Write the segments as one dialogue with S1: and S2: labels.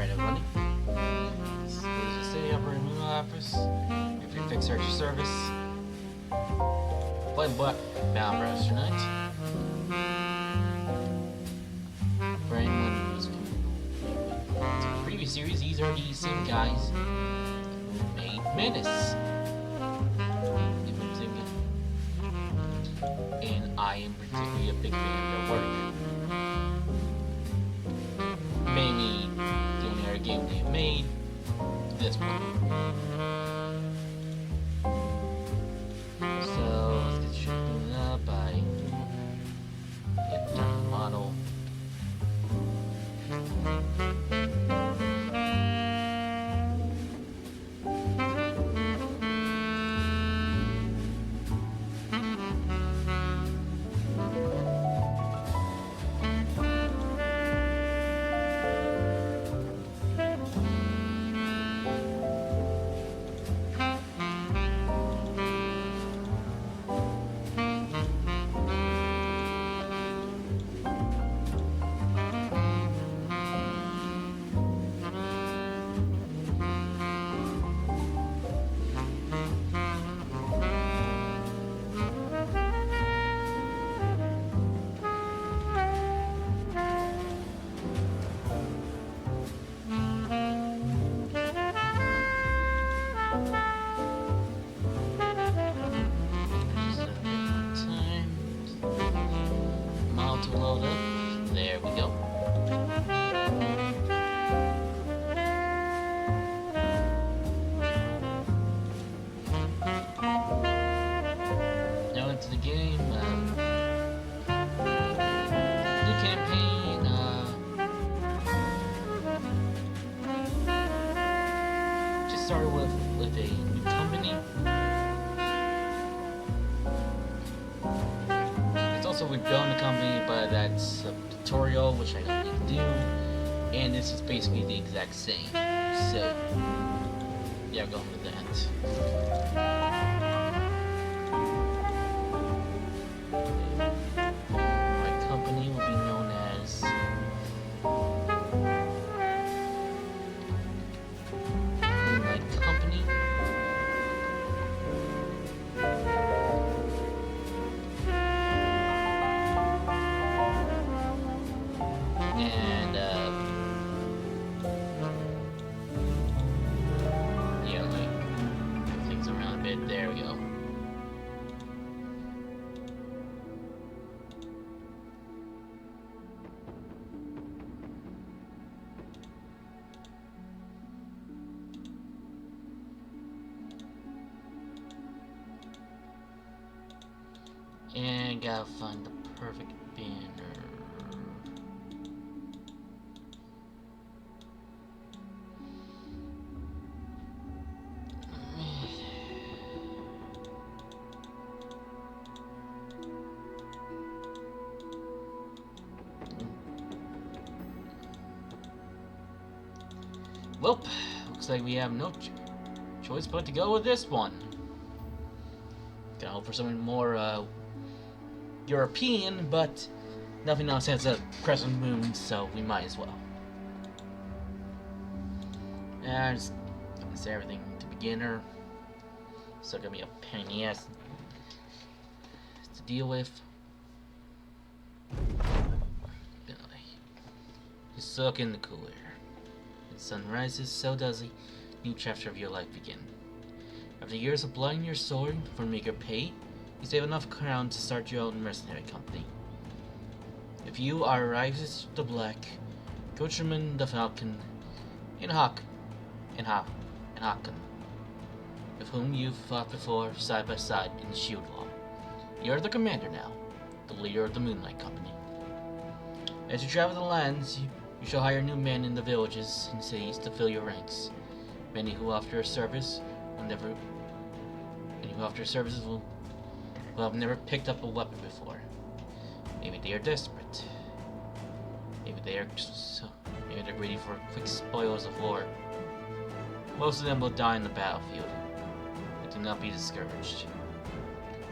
S1: Alright, everybody. This is the City Operating Moon Office. If you fix search service, playing Black Battlegrounds tonight. For anyone who's the previous series, these are the same guys who made Menace. And I am particularly a big fan of their work. Mainly the only other game they've made, this one. So let's get shit up by get the model. Load up. There we go. Now into the game. New campaign. Just started with a new company. Also, we've built the company, but that's a tutorial, which I don't need to do, and this is basically the exact same. So, yeah, going with that. My company will be known as Moonlight Company. And yeah, like move things around a bit. There we go. And gotta find the perfect banner. Well, looks like we have no choice but to go with this one. Gotta hope for something more European, but nothing else has a crescent moon, so we might as well. And just gonna say everything to beginner. So gonna be a pain in the ass to deal with. You soak in the cool air. When the sun rises, so does a new chapter of your life begin. After years of blowing your sword for meager pay, you save enough crown to start your own mercenary company. If you are Rises the Black, Coachman the Falcon, and Hakon, with whom you've fought before side by side in the Shield Wall, you're the commander now, the leader of the Moonlight Company. As you travel the lands, you shall hire new men in the villages and cities to fill your ranks. Many who after service will have never picked up a weapon before. Maybe they are desperate. Maybe they're ready for quick spoils of war. Most of them will die in the battlefield. But do not be discouraged.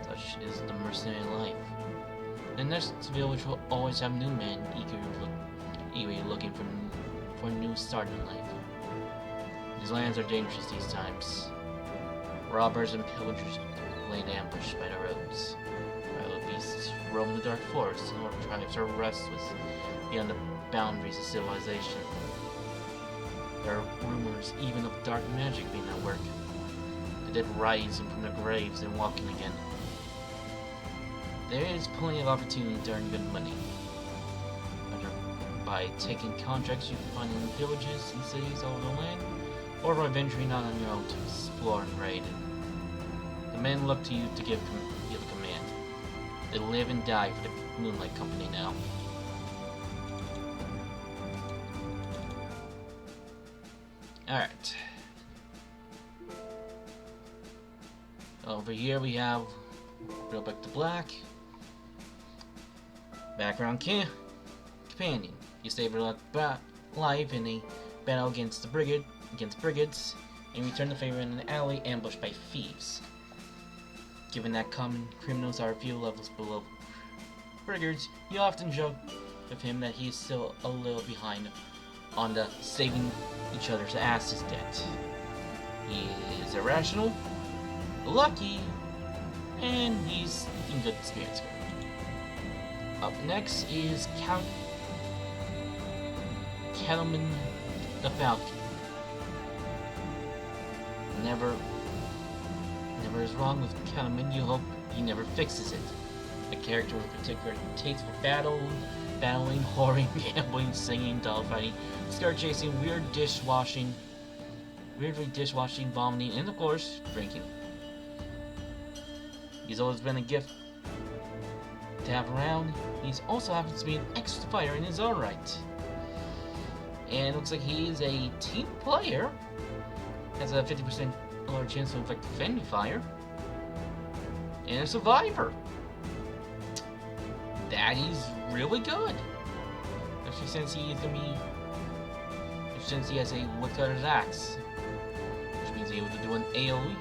S1: Such is the mercenary life. The next village will always have new men eagerly looking for a new start in life. These lands are dangerous these times. Robbers and pillagers laid ambush by the roads. Wild beasts roam the dark forests, and orc tribes are restless beyond the boundaries of civilization. There are rumors even of dark magic being at work. The dead rising from their graves and walking again. There is plenty of opportunity to earn good money. Whether by taking contracts you can find in villages and cities all over the land, or by venturing out on your own to explore and raid. The men look to you to give the command. They live and die for the Moonlight Company now. Alright. Over here we have Real Back to Black. Background companion. You save your life in a battle against brigands, and return the favor in an alley ambushed by thieves. Given that common criminals are a few levels below brigands, you often joke with him that he is still a little behind on the saving each other's asses debt. He is irrational, lucky, and he's in good spirits. Up next is Cattleman the Falcon. Never is wrong with Cattleman. You hope he never fixes it. A character with particular taste for battling, whoring, gambling, singing, dogfighting, skirt chasing, weirdly dishwashing, vomiting, and of course, drinking. He's always been a gift to have around. He also happens to be an excellent fighter in his own right. And it looks like he is a team player. Has a 50% lower chance to inflict friendly fire. And a survivor. That is really good. Especially since he has a woodcutter's axe. Which means he's able to do an AoE.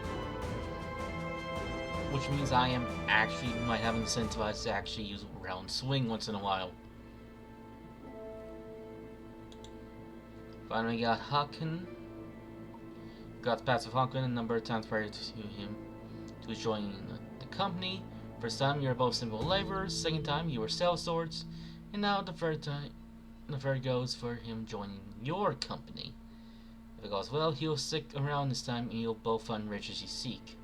S1: Which means I might have incentivized to actually use a round swing once in a while. Finally got Haken. Got passive Haken a number of times prior to him joining the company. First time you were both simple laborers, second time you were sellswords, and now the third goes for him joining your company. If it goes well, he'll stick around this time and you'll both find riches you seek.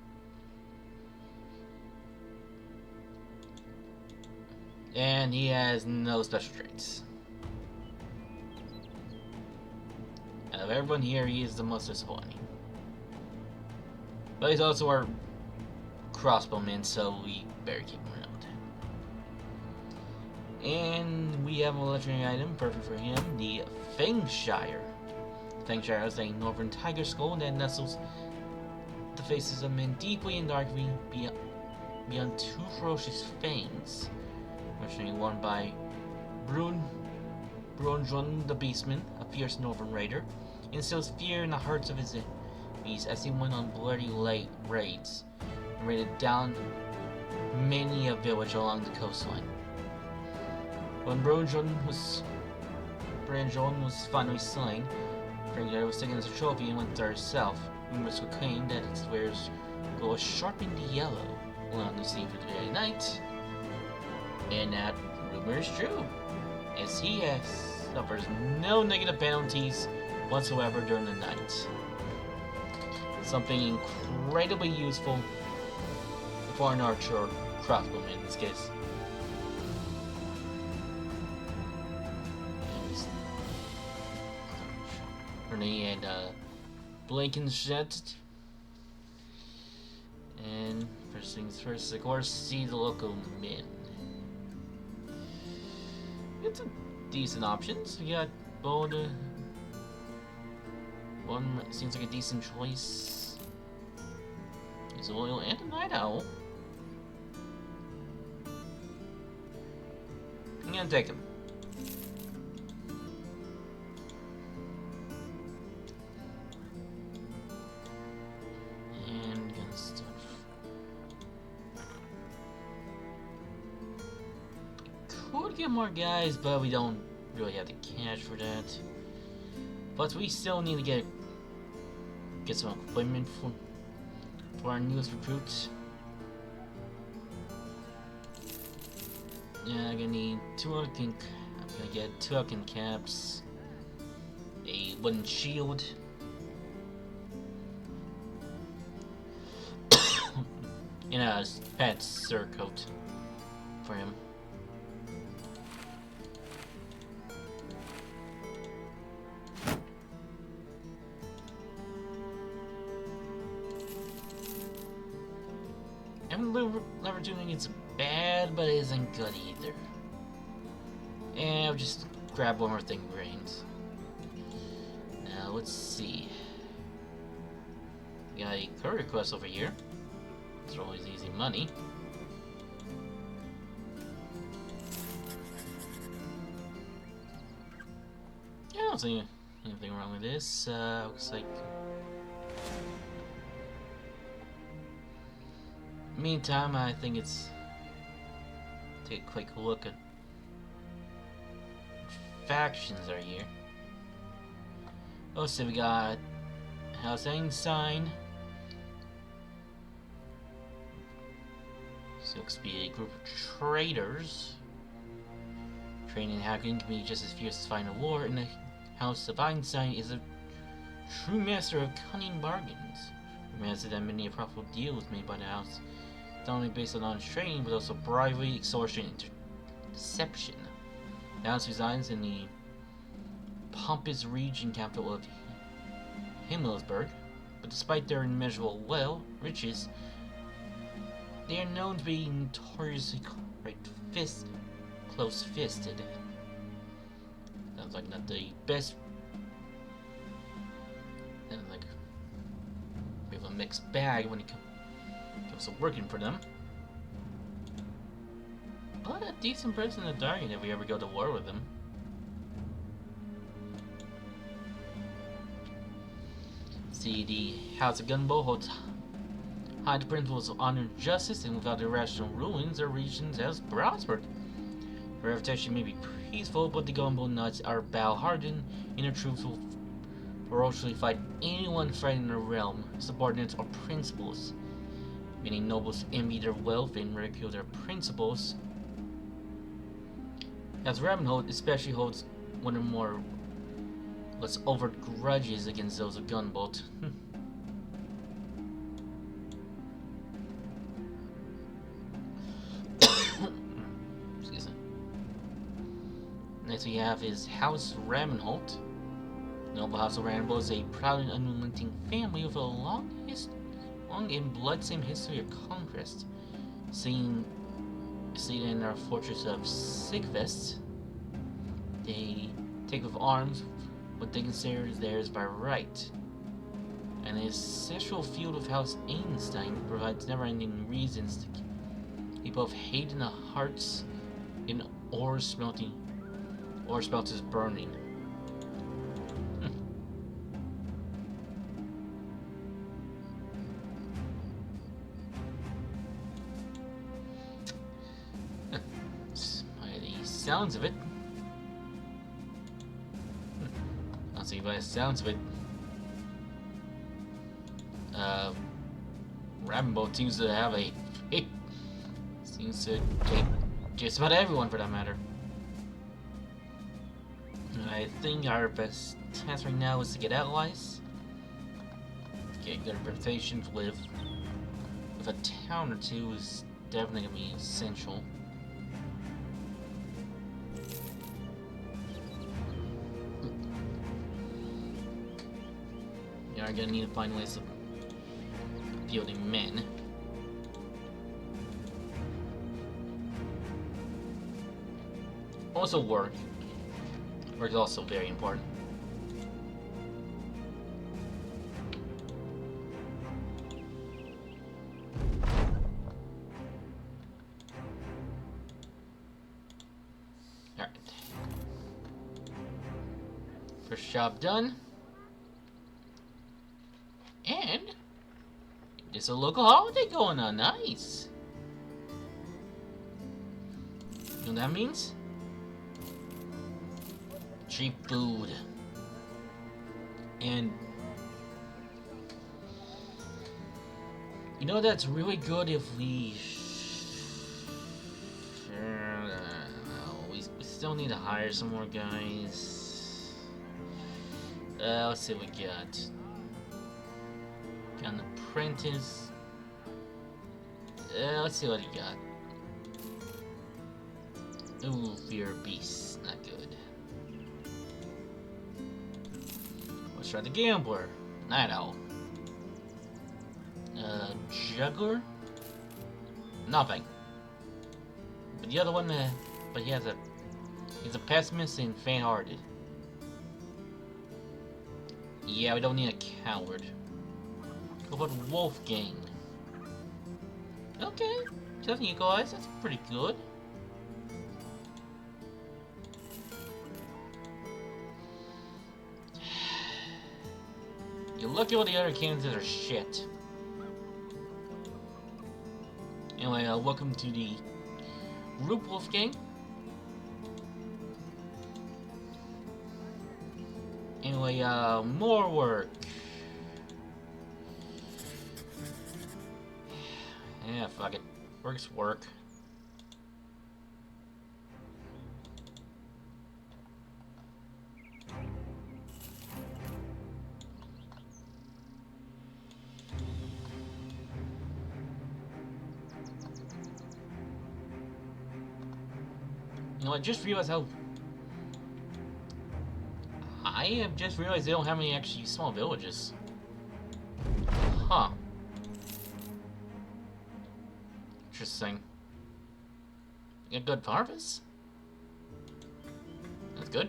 S1: And he has no special traits. Out of everyone here, he is the most disappointing. But he's also our crossbowman, so we better keep him around. And we have a legendary item, perfect for him, the Fangshire. Fangshire is a northern tiger skull that nestles the faces of men deeply and darkly beyond two ferocious fangs. Originally worn by Brunjun the Beastman, a fierce northern raider, instills fear in the hearts of his enemies as he went on bloody raids and raided down many a village along the coastline. When Brunjun was finally slain, Fangshire was taken as a trophy and went there herself. Rumors proclaimed that its wares glow a sharpened yellow along the sea for the very night. And that rumor is true, as he suffers no negative penalties whatsoever during the night. Something incredibly useful for an archer or crossbowman in this case. And Blankenshett. And first things first, of course, see the local men. It's some decent options. We got Boda. One seems like a decent choice. He's a loyal and a night owl. I'm gonna take him. And gonna stuff. Could get more guys, but we don't really have the cash for that. But we still need to get some equipment for our newest recruits. Yeah, I'm gonna need I'm gonna get 2 Alkin caps, a wooden shield, and a pet surcoat for him. And lever tuning isn't bad, but it isn't good either. And I'll just grab one more thing, brains. Now let's see. We got a courier quest over here. It's always easy money. Yeah, I don't see anything wrong with this. Looks like. Meantime, I think it's take a quick look at factions are here. Oh, so we got House Einstein. So looks to be a group of traitors. Training Hagen can be just as fierce as final war, and the House of Einstein is a true master of cunning bargains. Reminds that many profitable deals made by the house, not only based on honest training, but also bribery, extortion, and deception. The house resides in the pompous region capital of Himmelsburg, but despite their immeasurable riches, they are known to be notoriously close-fisted. Sounds like not the best. And like we have a mixed bag when it comes to working for them. But a decent person to target if we ever go to war with them. See, the House of Gunbolt holds high the principles of honor and justice, and without irrational rulings, their regions has prospered. Their reputation may be peaceful, but the Gunbolt nuts are battle-hardened, and their troops will ferociously fight anyone threatening their realm, subordinates, or principles. Many nobles envy their wealth and ridicule their principles. As Ravenhold especially holds one or more less overt grudges against those of Gunbolt. Excuse me. Next we have is House Ravenholt. The noble House of Ravenholt is a proud and unrelenting family with a long and blood-stained history of conquest. Seated in their fortress of Sigvest, they take with arms what they consider theirs by right. And the ancestral field of House Einstein provides never-ending reasons to keep both hate in the hearts and ore smelters burning. By the sounds of it, I'll see by the sounds of it, Ravenbolt seems to have seems to take just about everyone for that matter. And I think our best task right now is to get allies, get a good reputation to live. With a town or two is definitely gonna be essential. We are gonna need to find ways of fielding men. Also work. Work is also very important. Alright. First job done. And there's a local holiday going on. Nice. You know what that means? Cheap food. And you know that's really good if we we still need to hire some more guys. Let's see what we got. Got an apprentice. Let's see what he got. Ooh, fear of beasts, not good. Let's try the gambler. Night owl. Juggler? Nothing. But the other one, but he's a pessimist and faint-hearted. Yeah, we don't need a coward. How about Wolfgang? Okay, 7 eagle eyes, that's pretty good. You look at all the other candidates are shit. Anyway, welcome to the group, Wolfgang. Anyway, more work. Yeah, fuck it. Work's work. You know, I just realized how... I have just realized they don't have any actually small villages. Huh. Interesting. You get good harvest? That's good.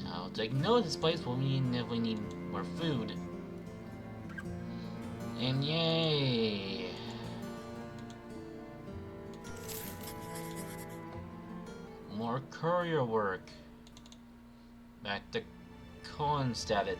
S1: I'll take note of this place will mean if we need more food. And yay! More courier work. Back to Kronstadt.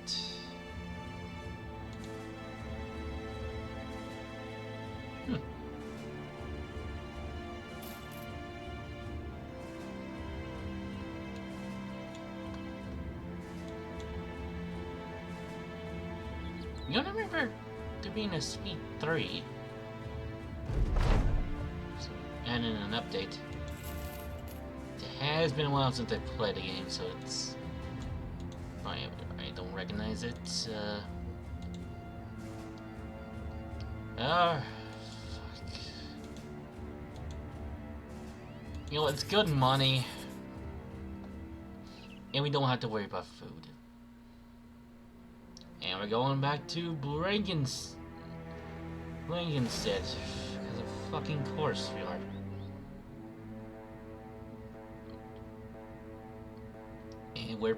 S1: You don't remember there being a Speed 3? So, and in an update. It has been a while since I played the game, so it's... I don't recognize it. Fuck. You know, it's good money. And we don't have to worry about food. And we're going back to Blankenstead. Because of fucking course we are. And we're...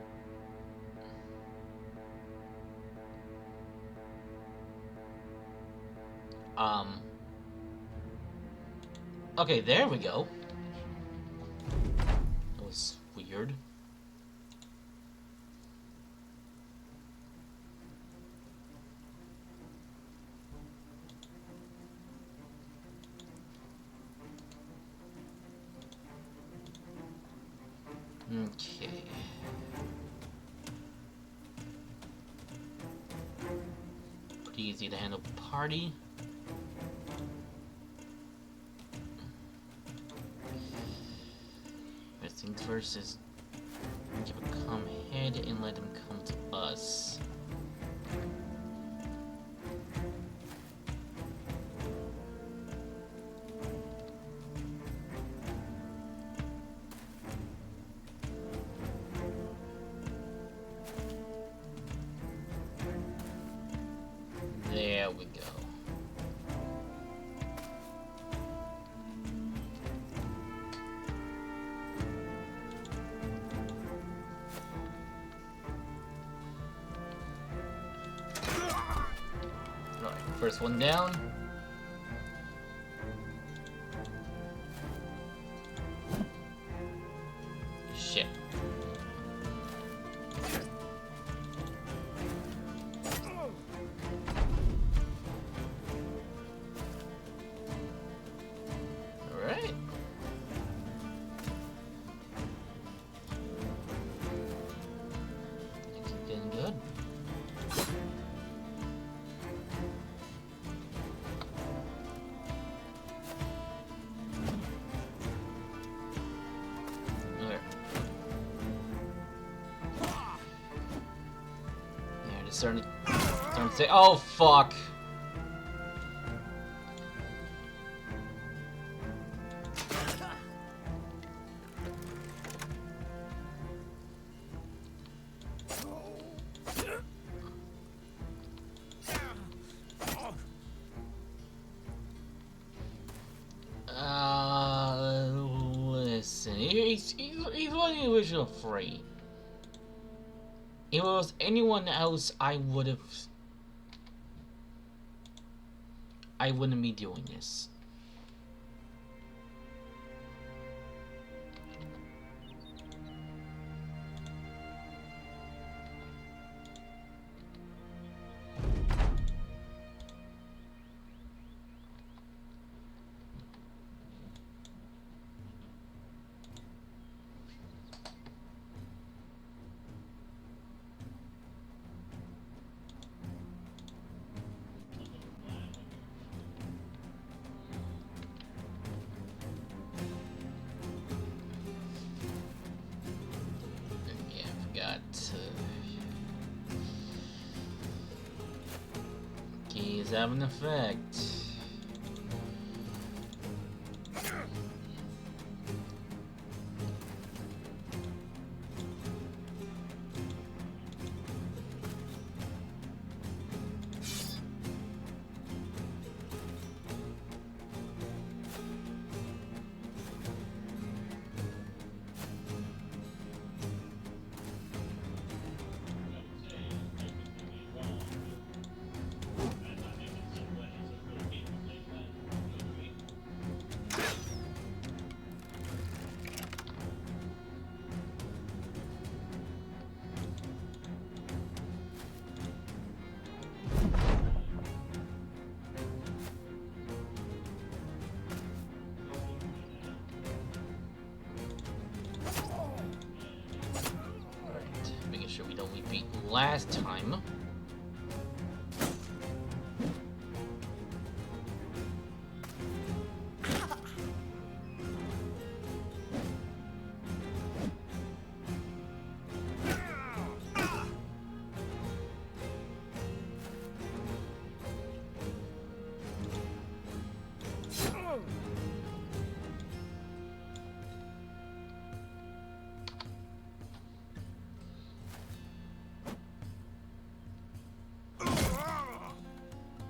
S1: Okay, there we go. That was weird. Okay. Pretty easy to handle party. First things first is give a come ahead and let them come to us. There we go. Right, first one down. Shit. Alright. starting to say, oh fuck. Listen, he's one of the original three. If it was anyone else, I wouldn't be doing this. Keys have an effect. Sure we don't repeat last time.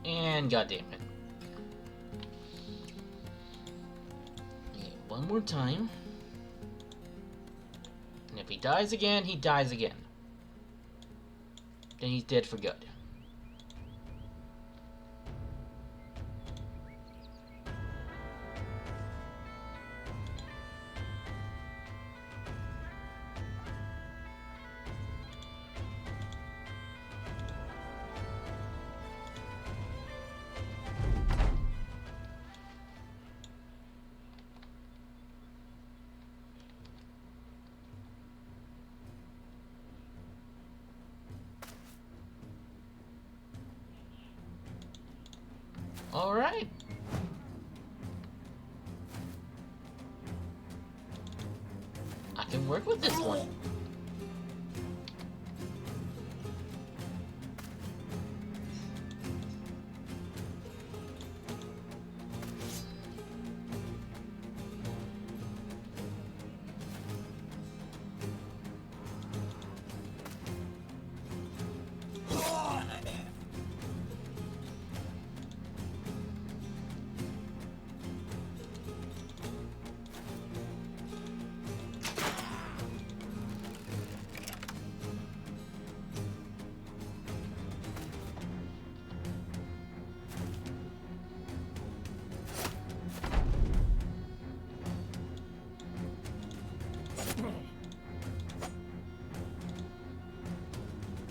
S1: And goddamn it. Okay, one more time. And if he dies again, he dies again. Then he's dead for good. All right. I can work with this one.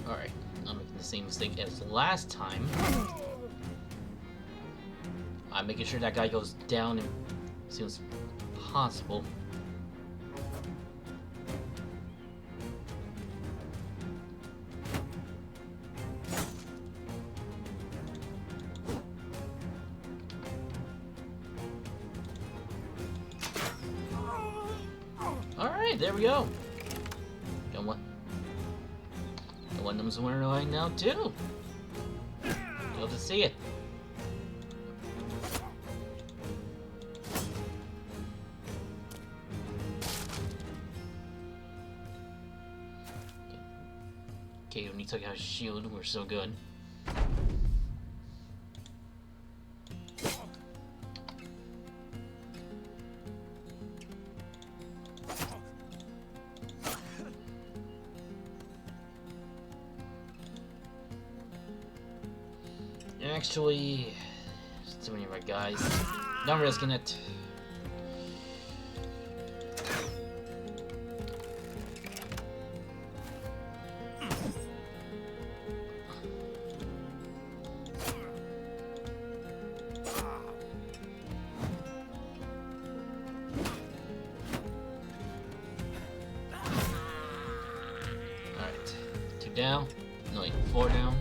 S1: Alright, I'm making the same mistake as last time. I'm making sure that guy goes down as soon as possible. Alright, there we go. Don't one of them's wearing it right now too. Love to see it. Okay, when he took out his shield, we're so good. Actually, too many red guys. Not risking it. Alright, 2 down. No, wait, 4 down.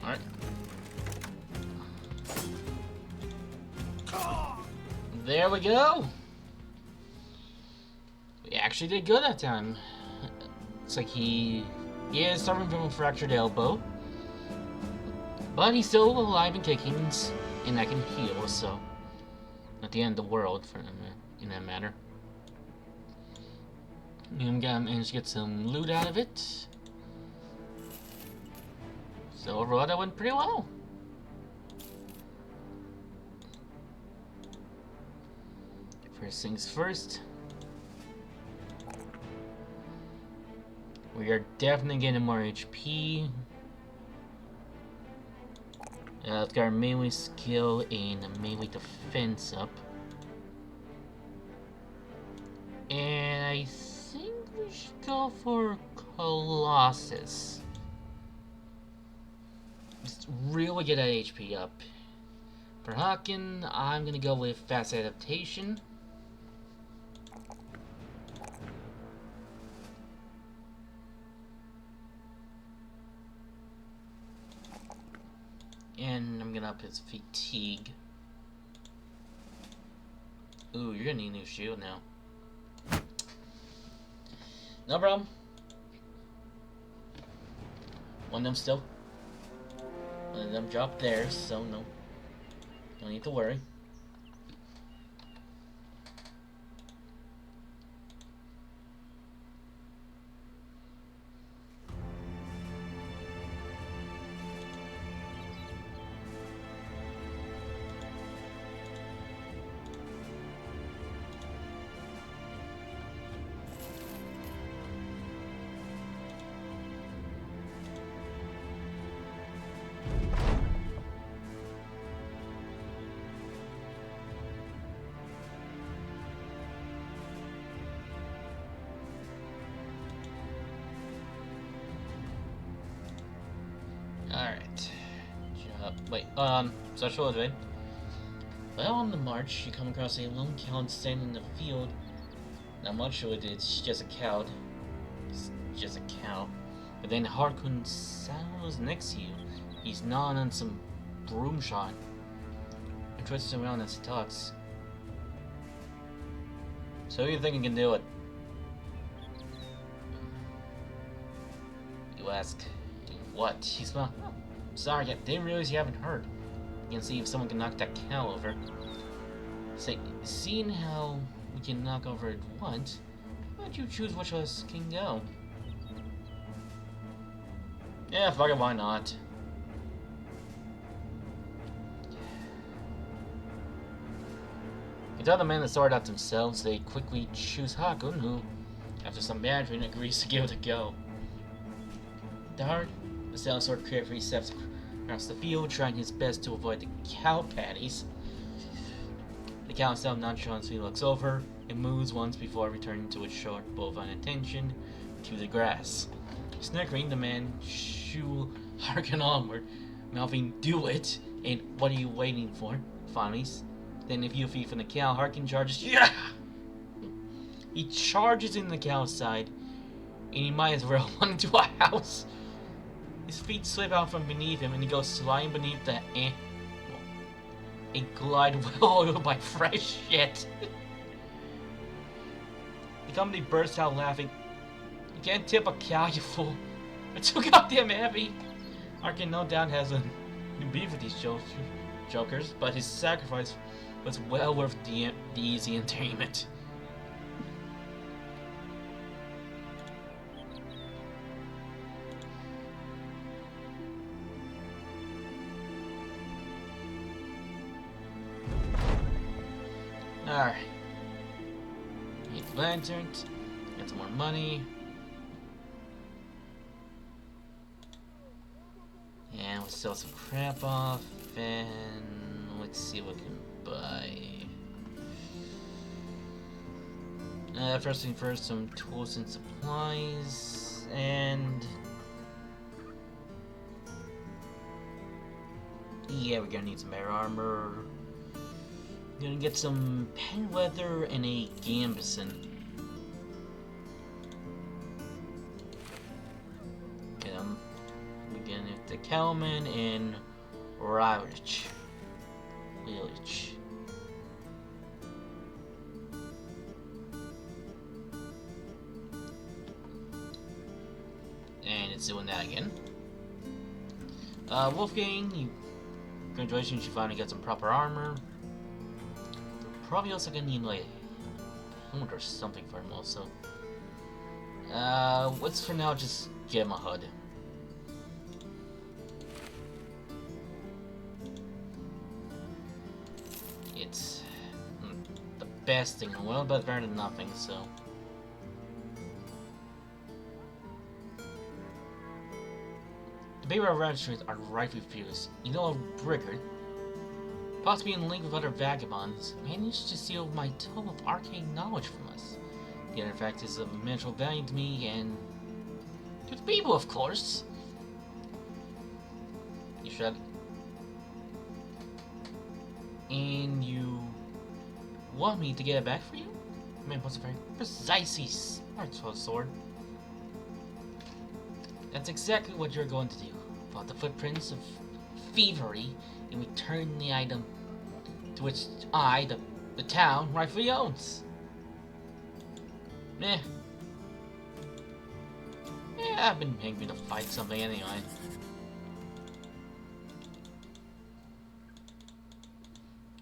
S1: Alright. There we go! We actually did good that time. Looks like he is suffering from a fractured elbow. But he's still alive and kicking, and that can heal, so... Not the end of the world, for in that matter. And managed to get some loot out of it. So overall, that went pretty well. First things first. We are definitely getting more HP. Let's get our melee skill and melee defense up. And I think we should go for Colossus. Just really get that HP up. For Haken, I'm gonna go with Fast Adaptation. And I'm gonna up his Fatigue. Ooh, you're gonna need a new shield now. No problem. One of them still. One of them dropped there, so no need to worry. Alright. Wait, social event. Well, on the march, you come across a lone cow standing in the field. Not much of it, it's just a cow. It's just a cow. But then Harkoon saddles next to you. He's gnawing on some broom shot. And twists around as he talks. So you think you can do it? You ask. What? He smiles. Oh, sorry, I didn't realize you haven't heard. You can see if someone can knock that cow over. Say, seeing how we can knock over it once, why don't you choose which of us can go? Yeah, fuck it, why not? You tell the men to sort out themselves, they quickly choose Hakun, who, after some bantering, agrees to give it a go. Dart, the sailor sword carefully steps across the field, trying his best to avoid the cow patties. The cow itself nonchalantly looks over and moves once before returning to its short bovine attention to the grass. Snickering, the man Harken onward, mouthing "Do it!" and "What are you waiting for?" Funnies. Then if you feed from the cow, Harken charges. Yeah! He charges in the cow's side, and he might as well run into a house. His feet slip out from beneath him, and he goes sliding beneath the a glide well oiled by fresh shit. The company bursts out laughing. You can't tip a cow, you fool. It's too goddamn heavy. Harken no doubt has a new beef with these jokers, but his sacrifice was well worth the easy entertainment. Alright. Need lanterns. Get some more money. And we'll sell some crap off. And let's see what we can buy. First thing first, some tools and supplies. And yeah, we're gonna need some better armor. Gonna get some pen leather and a gambeson. We're gonna get the Kelman and Lilich. And it's doing that again. Wolfgang, congratulations, you finally got some proper armor. Probably also gonna need like a helmet or something for him also. Let's for now just get him a hood. It's the best thing in the world, but better than nothing, so. The Bayreuth registers are rightfully fierce. You know a Brickard, possibly in link with other vagabonds, managed to steal my tome of arcane knowledge from us. The artifact is of immense value to me and to the people, of course. You shrug. And you want me to get it back for you? Man was a very precisely smart sword. That's exactly what you're going to do. Follow the footprints of thievery and return the item to which I, the town, rightfully owns. Yeah, I've been angry to fight something anyway.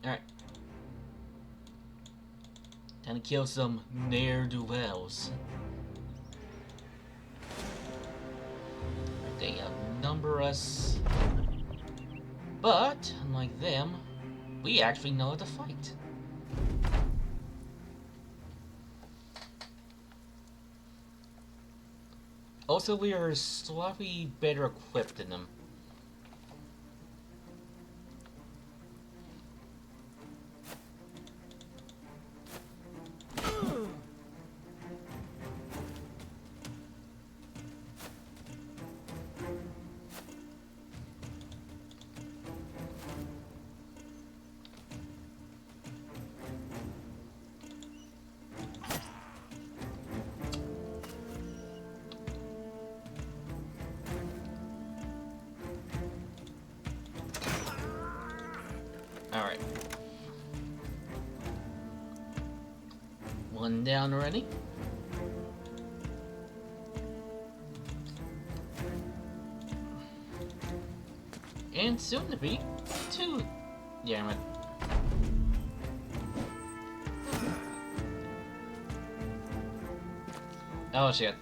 S1: Alright. Time to kill some ne'er-do-wells. They outnumber us. But, unlike them, we actually know how to fight. Also, we are slightly better equipped than them. Alright. One down already. And soon to be two. Damn it. Oh shit.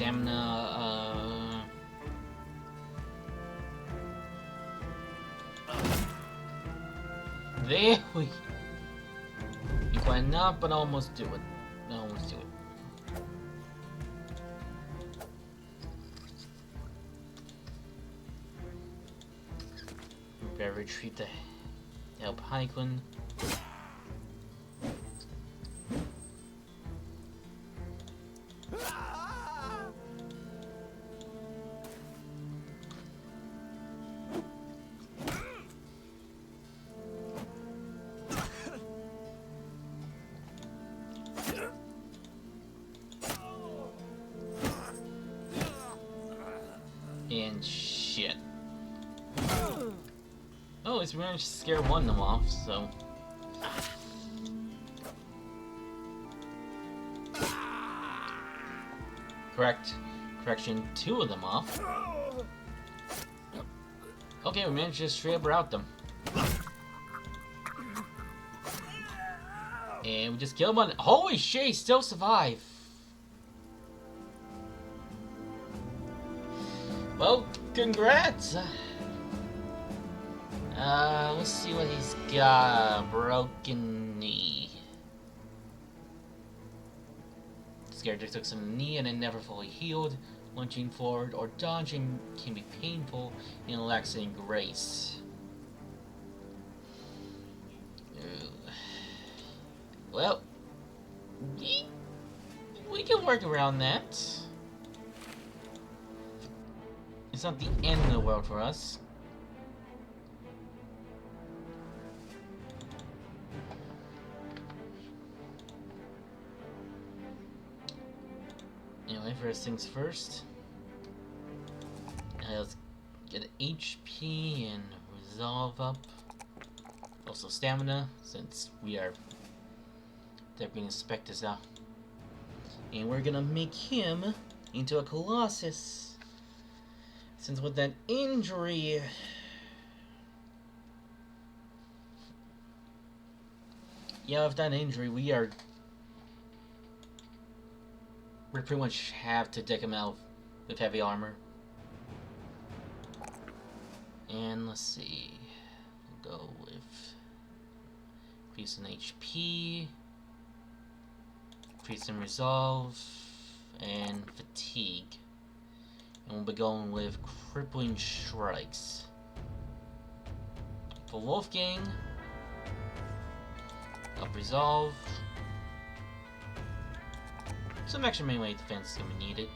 S1: Stamina, there we... Quite not, but almost do it. Almost do it. We better retreat to help Hyclin. And shit. Oh, at least we managed to scare one of them off, so... Correction, two of them off. Okay, we managed to straight up rout them. And we just killed one. Holy shit, he still survived. Well, congrats! Let's see what he's got. Broken knee. This character took some knee and it never fully healed. Lunging forward or dodging can be painful and lacks in grace. Well, we can work around that. It's not the end of the world for us. Anyway, first things first. Let's get HP and resolve up. Also stamina, since we are... they're being inspected now. And we're gonna make him into a Colossus. Since with that injury... yeah, with that injury, we pretty much have to deck him out with heavy armor. And let's see, we'll go with increase in HP, increase in resolve, and fatigue. And we'll be going with crippling strikes. For Wolfgang, up resolve. Some extra melee defense is gonna be needed.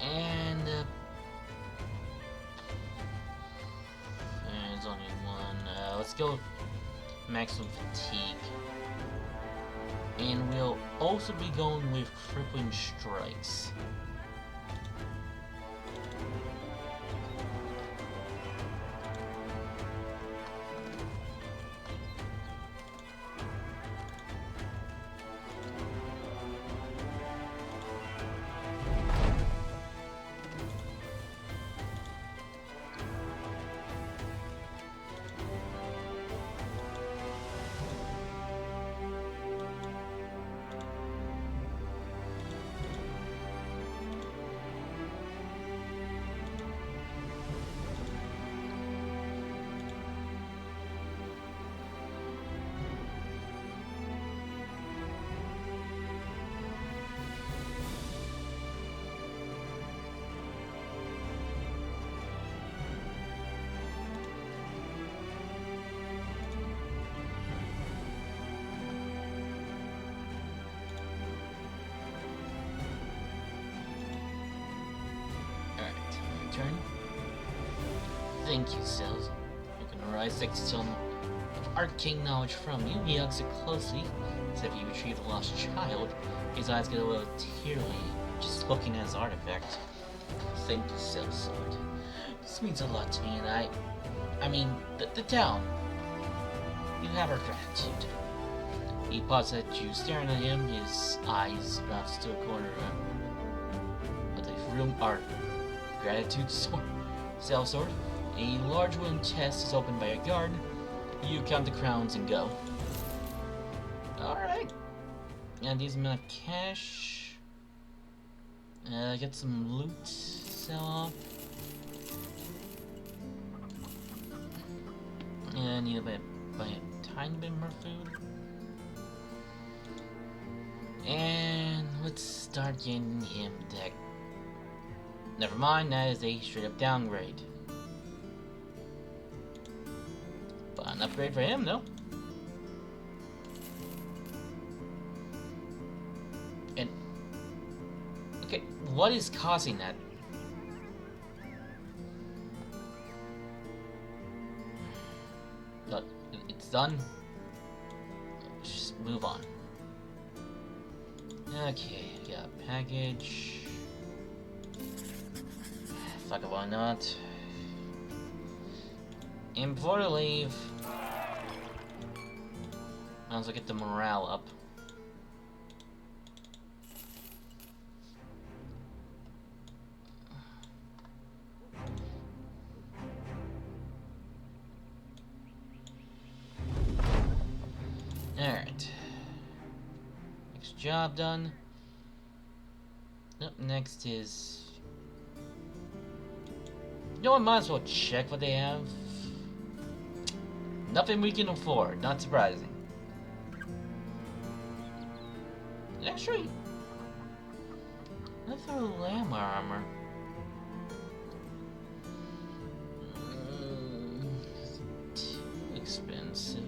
S1: And there's only one. Let's go with maximum fatigue. And we'll also be going with crippling strikes. Turn. Thank you, Cells. You can arise next to arcane knowledge from you. He hugs it closely, as if you retrieved a lost child. His eyes get a little teary, just looking at his artifact. Thank you, Cells Sword. This means a lot to me, and I mean, the town. You have our gratitude. He pauses at you, staring at him, his eyes wrapped to a corner of the room are gratitude sword, cell sword. A large wooden chest is opened by a guard. You count the crowns and go. Alright. And these amount of cash. Get some loot, sell off. I need to buy a tiny bit more food. And let's start getting him deck. Never mind, that is a straight up downgrade. But an upgrade for him, though. And okay, what is causing that? But it's done. Just move on. Okay, got a package. Fuck it, why not? And before I leave, I also get the morale up. Alright. Next job done. Up next is... You know, I might as well check what they have. Nothing we can afford, not surprising. Actually, let's throw lamb armor. Too expensive.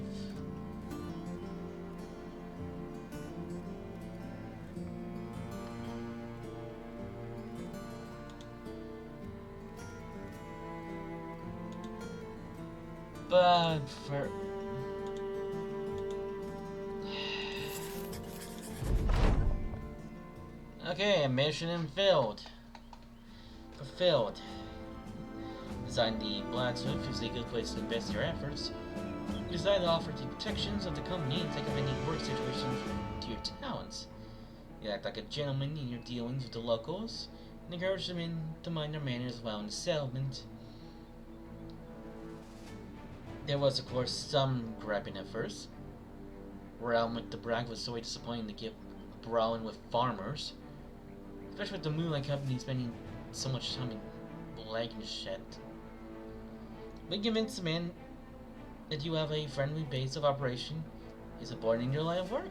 S1: But for... Okay, mission fulfilled. Design the blacksmith is a good place to invest your efforts. You decide to offer the protections of the company and take up any work situation to your talents. You act like a gentleman in your dealings with the locals, and encourage them to mind their manners while in the settlement. There was, of course, some griping at first. Realm with the brag was so disappointing to get brawling with farmers. Especially with the Moonlight Company spending so much time in blagging shit. But convince the man that you have a friendly base of operation is important in your line of work.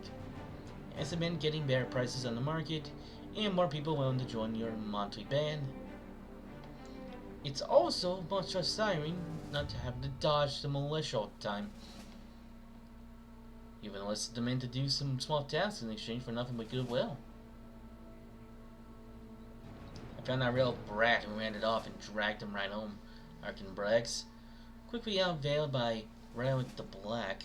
S1: As the men getting better prices on the market, and more people willing to join your monthly band. It's also much less tiring not to have to dodge the militia all the time. You've enlisted the men to do some small tasks in exchange for nothing but goodwill. I found that real brat and ran it off and dragged him right home, Arkin brags, quickly outveiled by Red with the Black.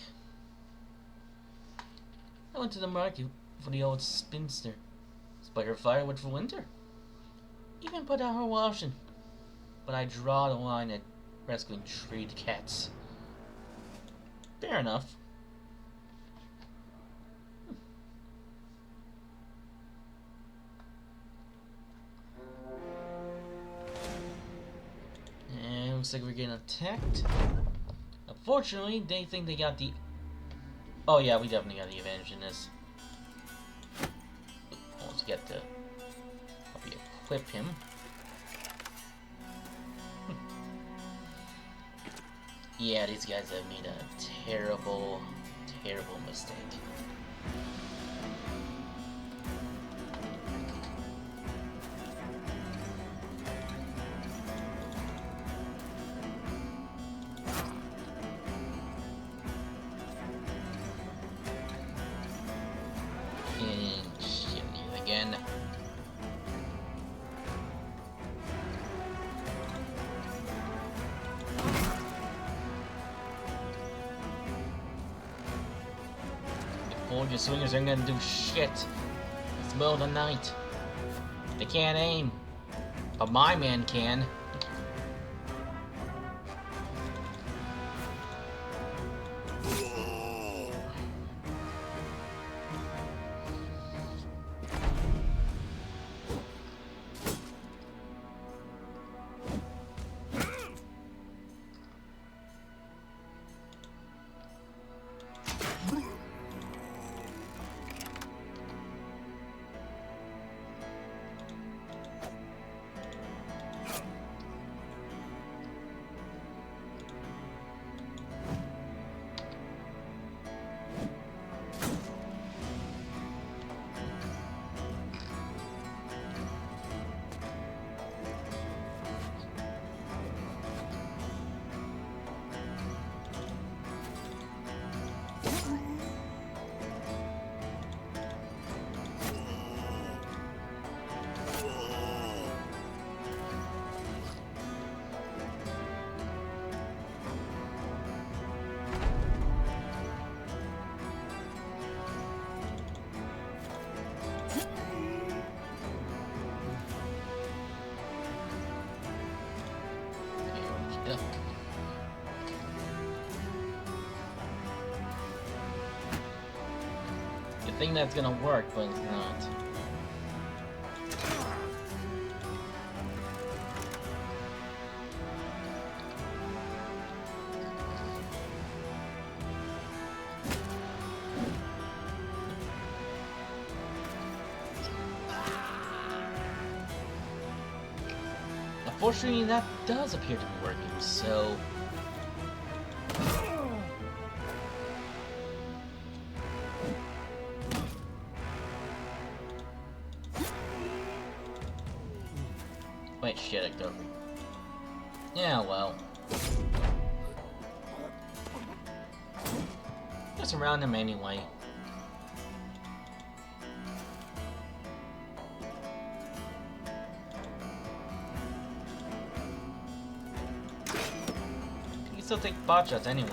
S1: I went to the market for the old spinster, spike her firewood for winter, even put out her washing. But I draw the line at rescuing treed cats. Fair enough. And looks like we're getting attacked. Unfortunately, they think they got the... Oh yeah, we definitely got the advantage in this. Let's get to... help you equip him. Yeah, these guys have made a terrible, terrible mistake. And shit you again. Your swingers aren't gonna do shit. It's the middle of the night. They can't aim. But my man can. think that's gonna work, but it's not. Unfortunately, that does appear to be working, so... Wait, shit, I don't... Yeah, well... Just around him anyway. You can still take bot shots anyway.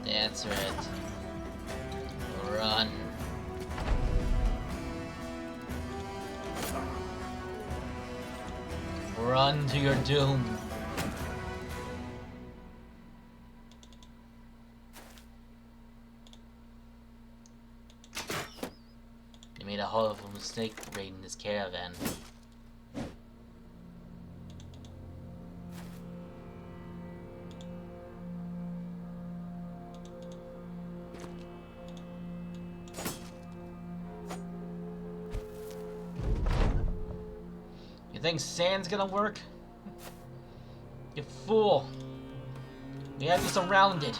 S1: That's right. Run. Run to your doom. You made a hell of a mistake raiding this caravan. You think sand's gonna work? You fool! We have you surrounded.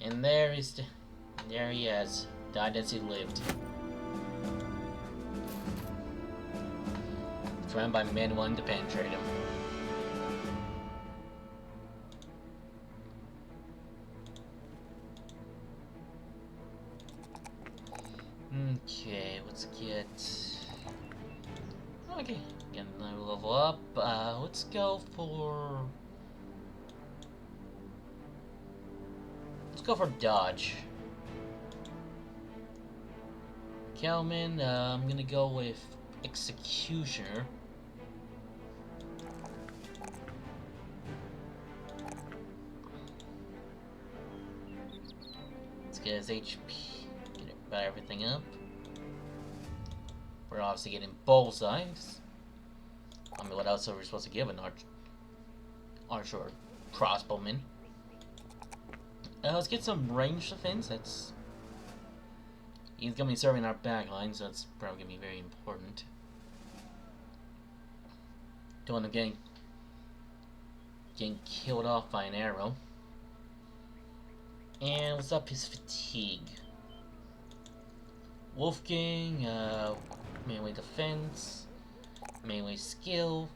S1: And there he is, died as he lived. Surrounded by men wanting to penetrate him. Okay, let's get... Okay, get another level up. Let's go for... Let's go for dodge. Kelman, I'm gonna go with Executioner. Let's get his HP, get about everything up. We're obviously getting bullseyes. I mean, what else are we supposed to give an archer or crossbowman? Let's get some ranged defense. That's... He's gonna be serving our back line, so that's probably gonna be very important. Don't want him getting killed off by an arrow. And let's up his fatigue. Wolfgang, melee defense, melee skill,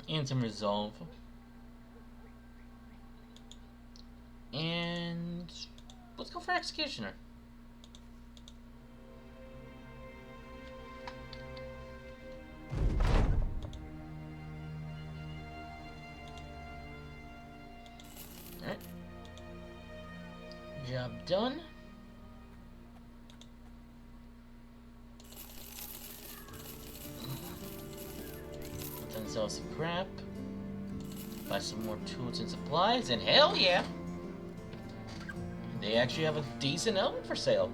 S1: and some resolve. And let's go for Executioner. Alright. Job done. Let's sell some crap. Buy some more tools and supplies, and hell yeah! They actually have a decent helmet for sale.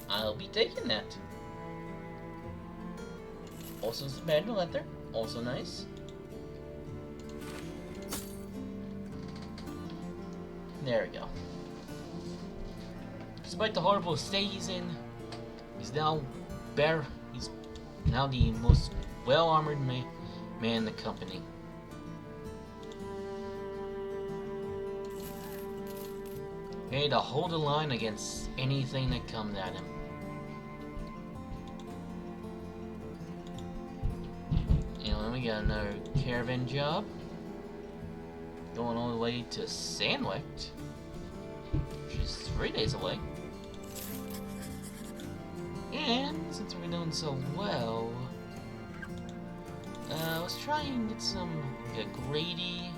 S1: I'll be taking that. Also some manual leather, also nice. There we go. Despite the horrible state he's in, he's now he's now the most well-armored man in the company. Ready to hold the line against anything that comes at him. And then we got another caravan job. Going all the way to Sandwick, which is 3 days away. And since we're doing so well, let's try and get some Grady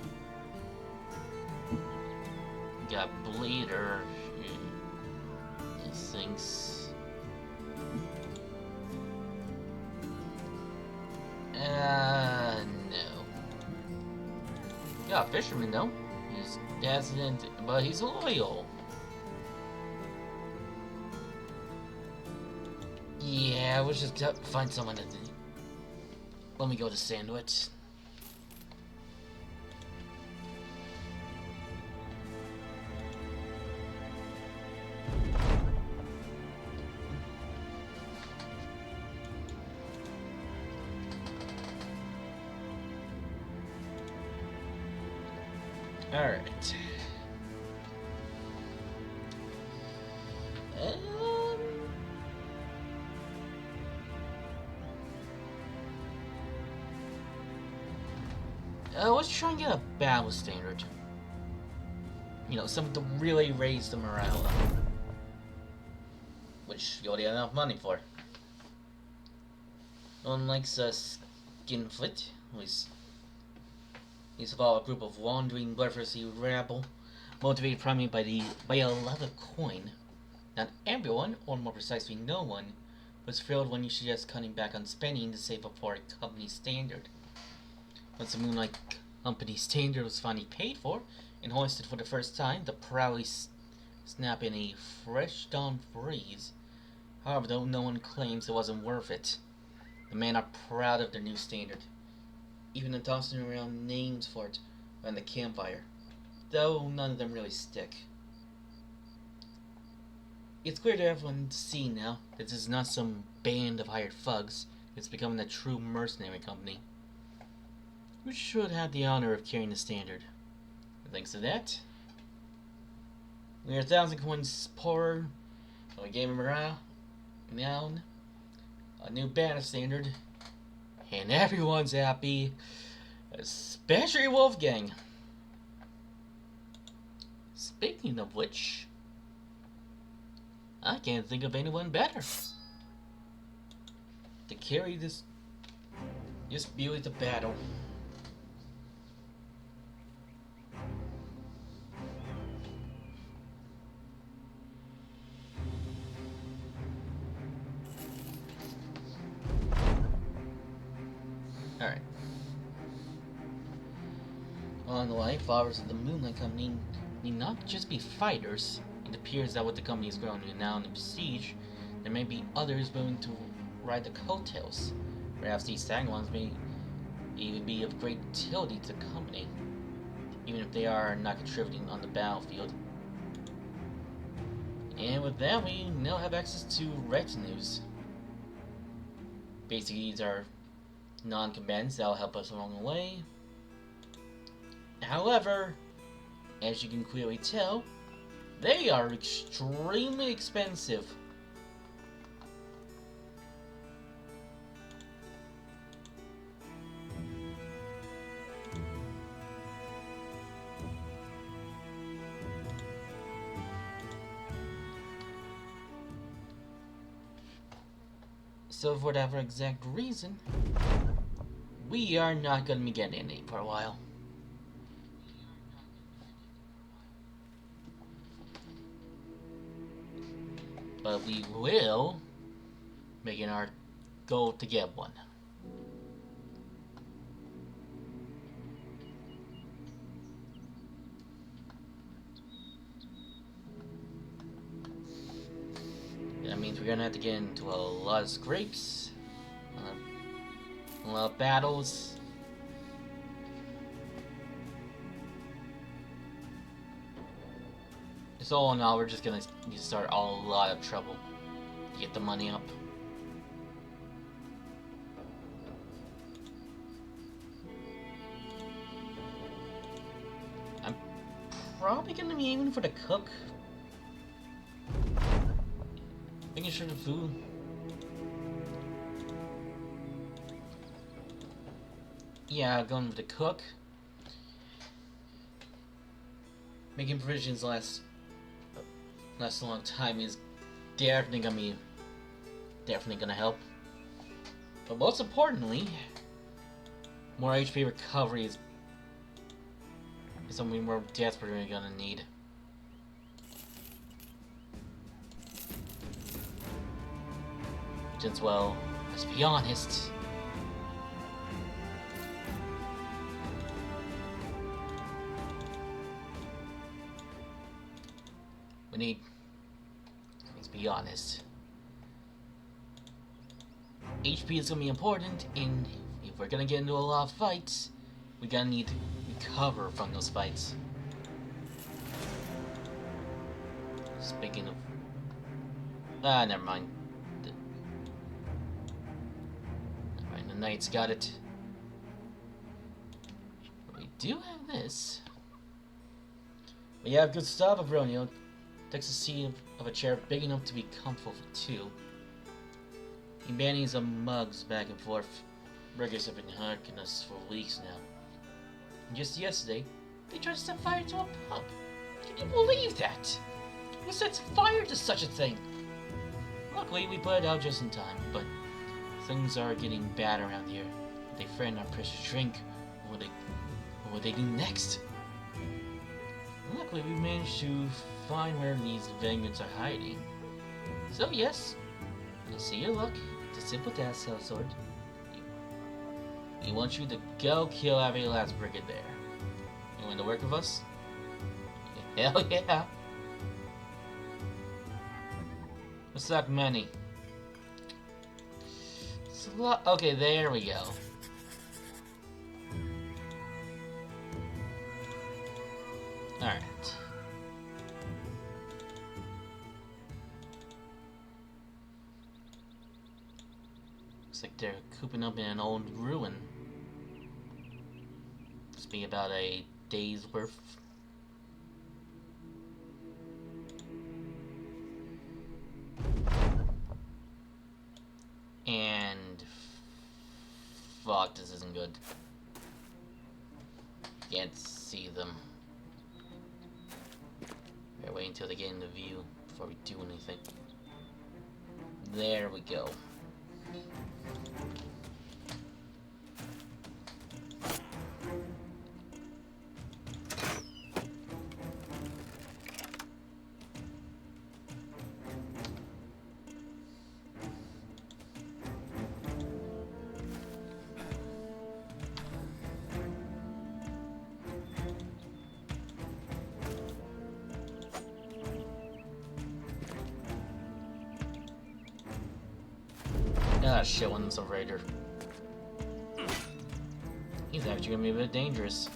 S1: got Bleeder. These things. No. Yeah, Fisherman though. He's hesitant, but he's loyal. Yeah, we'll just find someone to. Let me go to Sandwich. Alright. Let's try and get a battle standard. You know, something to really raise the morale up. Which you already have enough money for. No one likes a Skinflint. At least he's of all a group of wandering, bloodthirsty rabble, motivated primarily by a love of coin. Not everyone, or more precisely no one, was thrilled when you suggest cutting back on spending to save up for a company standard. Once the Moonlight Company standard was finally paid for and hoisted for the first time, the proudly snap in a fresh dawn breeze. However, though no one claims it wasn't worth it. The men are proud of their new standard, even in tossing around names for it around the campfire, though none of them really stick. It's clear to everyone to see now that this is not some band of hired thugs. It's becoming a true mercenary company, which should have the honor of carrying the standard. And thanks to that, we are 1,000 coins poorer, so we gave him morale, renown, a new banner standard, and everyone's happy, especially Wolfgang. Speaking of which, I can't think of anyone better to carry this beauty to battle. Alright. On the way, followers of the Moonlight Company need not just be fighters. It appears that with the company's growing renown and prestige, there may be others willing to ride the coattails. Perhaps these Sagamons may even be of great utility to the company, even if they are not contributing on the battlefield. And with that, we now have access to retinues. Basically, these are non-combatants that will help us along the way. However, as you can clearly tell, they are extremely expensive. So for that exact reason, we are not going to be getting any for a while. But we will make it our goal to get one. That means we're gonna have to get into a lot of scrapes, a lot of battles. So all in all, we're just gonna need to start a lot of trouble to get the money up. I'm probably gonna be aiming for the cook. Making sure the food. Yeah, going with the cook. Making provisions last a long time is definitely gonna help. But most importantly, more HP recovery is something we're desperately gonna need. Since, well, let's be honest. Let's be honest. HP is gonna be important, and if we're gonna get into a lot of fights, we gotta need to recover from those fights. Speaking of... never mind. Never mind, the Knights got it. We do have this. We have good stuff, Abronio. Takes a seat of a chair big enough to be comfortable for two. He bannies the mugs back and forth. Burgers have been hunting us for weeks now. And just yesterday, they tried to set fire to a pub. Can you believe that? Who sets fire to such a thing? Luckily, we put it out just in time, but things are getting bad around here. They threaten our precious drink. What will they do next? Luckily, we managed to find where these vagrants are hiding. So yes, I see your luck. It's a simple task, Sellsword. We want you to go kill every last brigand there. You want to work with us? Hell yeah! What's that many? It's a lot. Okay, there we go. Alright. Looks like they're cooping up in an old ruin. Must be about a day's worth. And... fuck, this isn't good. Can't see them. Better wait until they get in the view before we do anything. There we go. Ah, shit, one's a raider. He's actually gonna be a bit dangerous.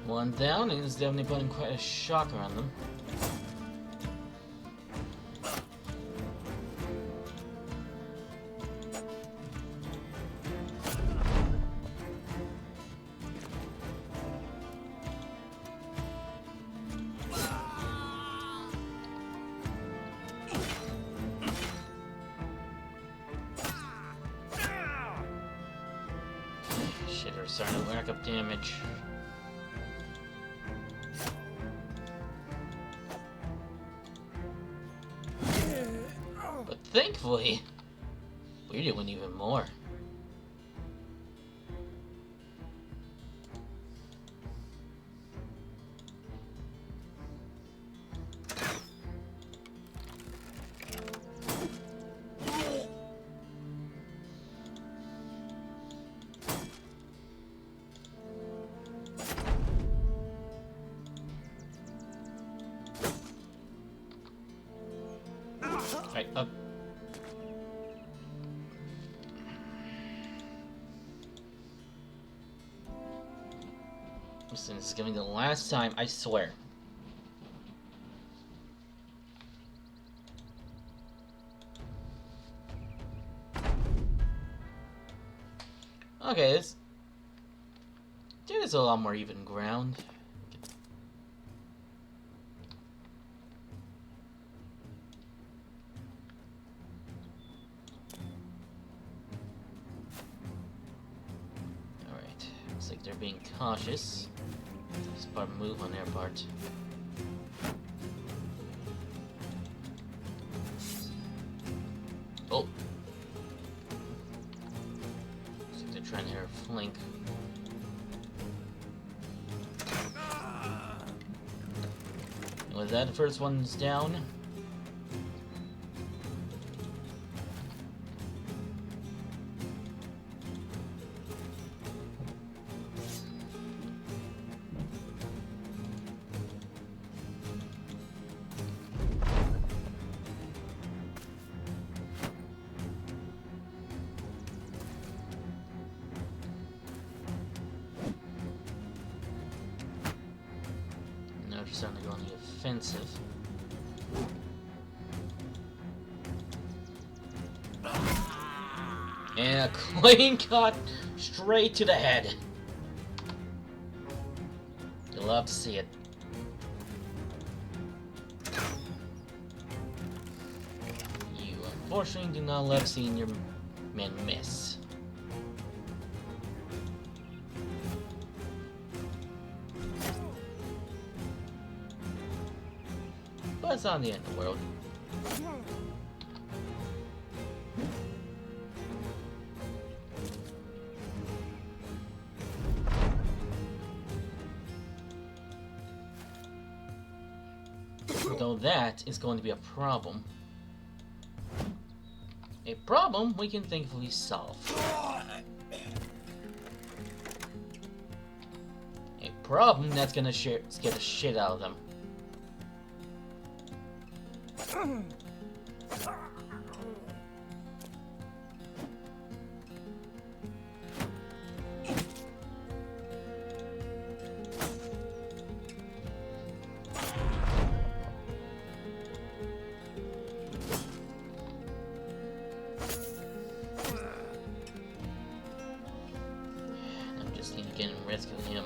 S1: One down, and it's definitely putting quite a shocker on them. Shit, they're starting to rack up damage. But thankfully, we're doing even more. Right, up. Listen, this is gonna be the last time, I swear. Okay, this... Dude, it's a lot more even ground. They're being cautious. Smart move on their part. Oh! Looks like they're trying to hit our flank. And with that, the first one's down. Now we're starting to go on the offensive. And a clean cut straight to the head. You love to see it. You unfortunately do not love seeing your men miss. But it's not the end of the world. Though that is going to be a problem. A problem we can thankfully solve. A problem that's gonna scare the shit out of them. I'm just need to get and rescue him.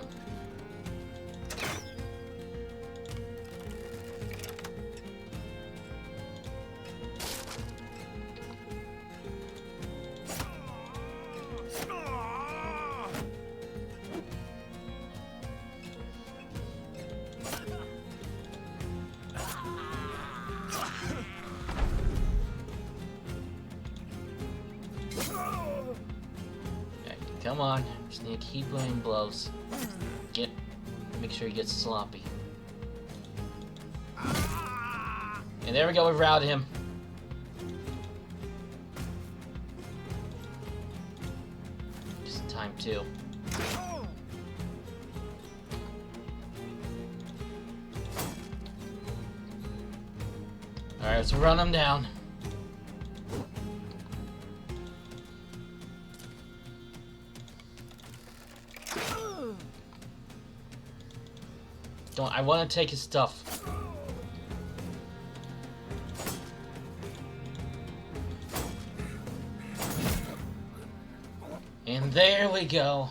S1: Come on, just need to keep laying blows. Make sure he gets sloppy. And there we go, we've routed him. Just in time too. Alright, let's run him down. I want to take his stuff. And there we go.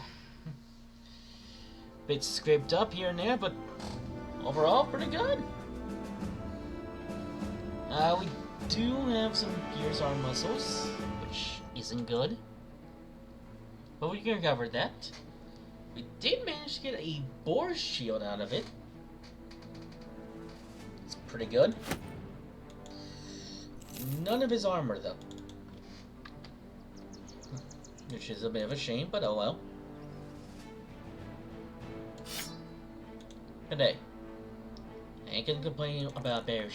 S1: Bit scraped up here and there, but overall pretty good. We do have some Gears arm muscles, which isn't good. But we can cover that. We did manage to get a boar shield out of it. It's pretty good. None of his armor, though. Which is a bit of a shame, but oh well. But hey, I ain't gonna complain about their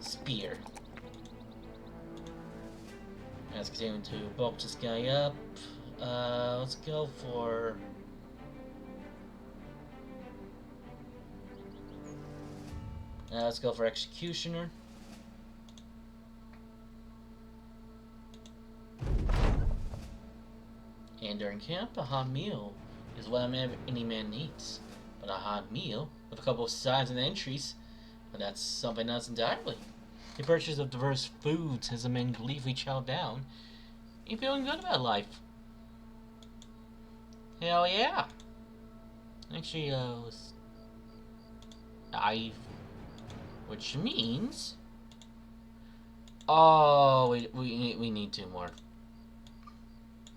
S1: spear. Let's continue to bulk this guy up. Let's go for... let's go for Executioner. And during camp, a hot meal is what any man needs. But a hot meal with a couple of sides and entries, but that's something else entirely. The purchase of diverse foods has a man gleefully chowed down. You feeling good about life? Hell yeah! Actually, which means... Oh, we need 2 more.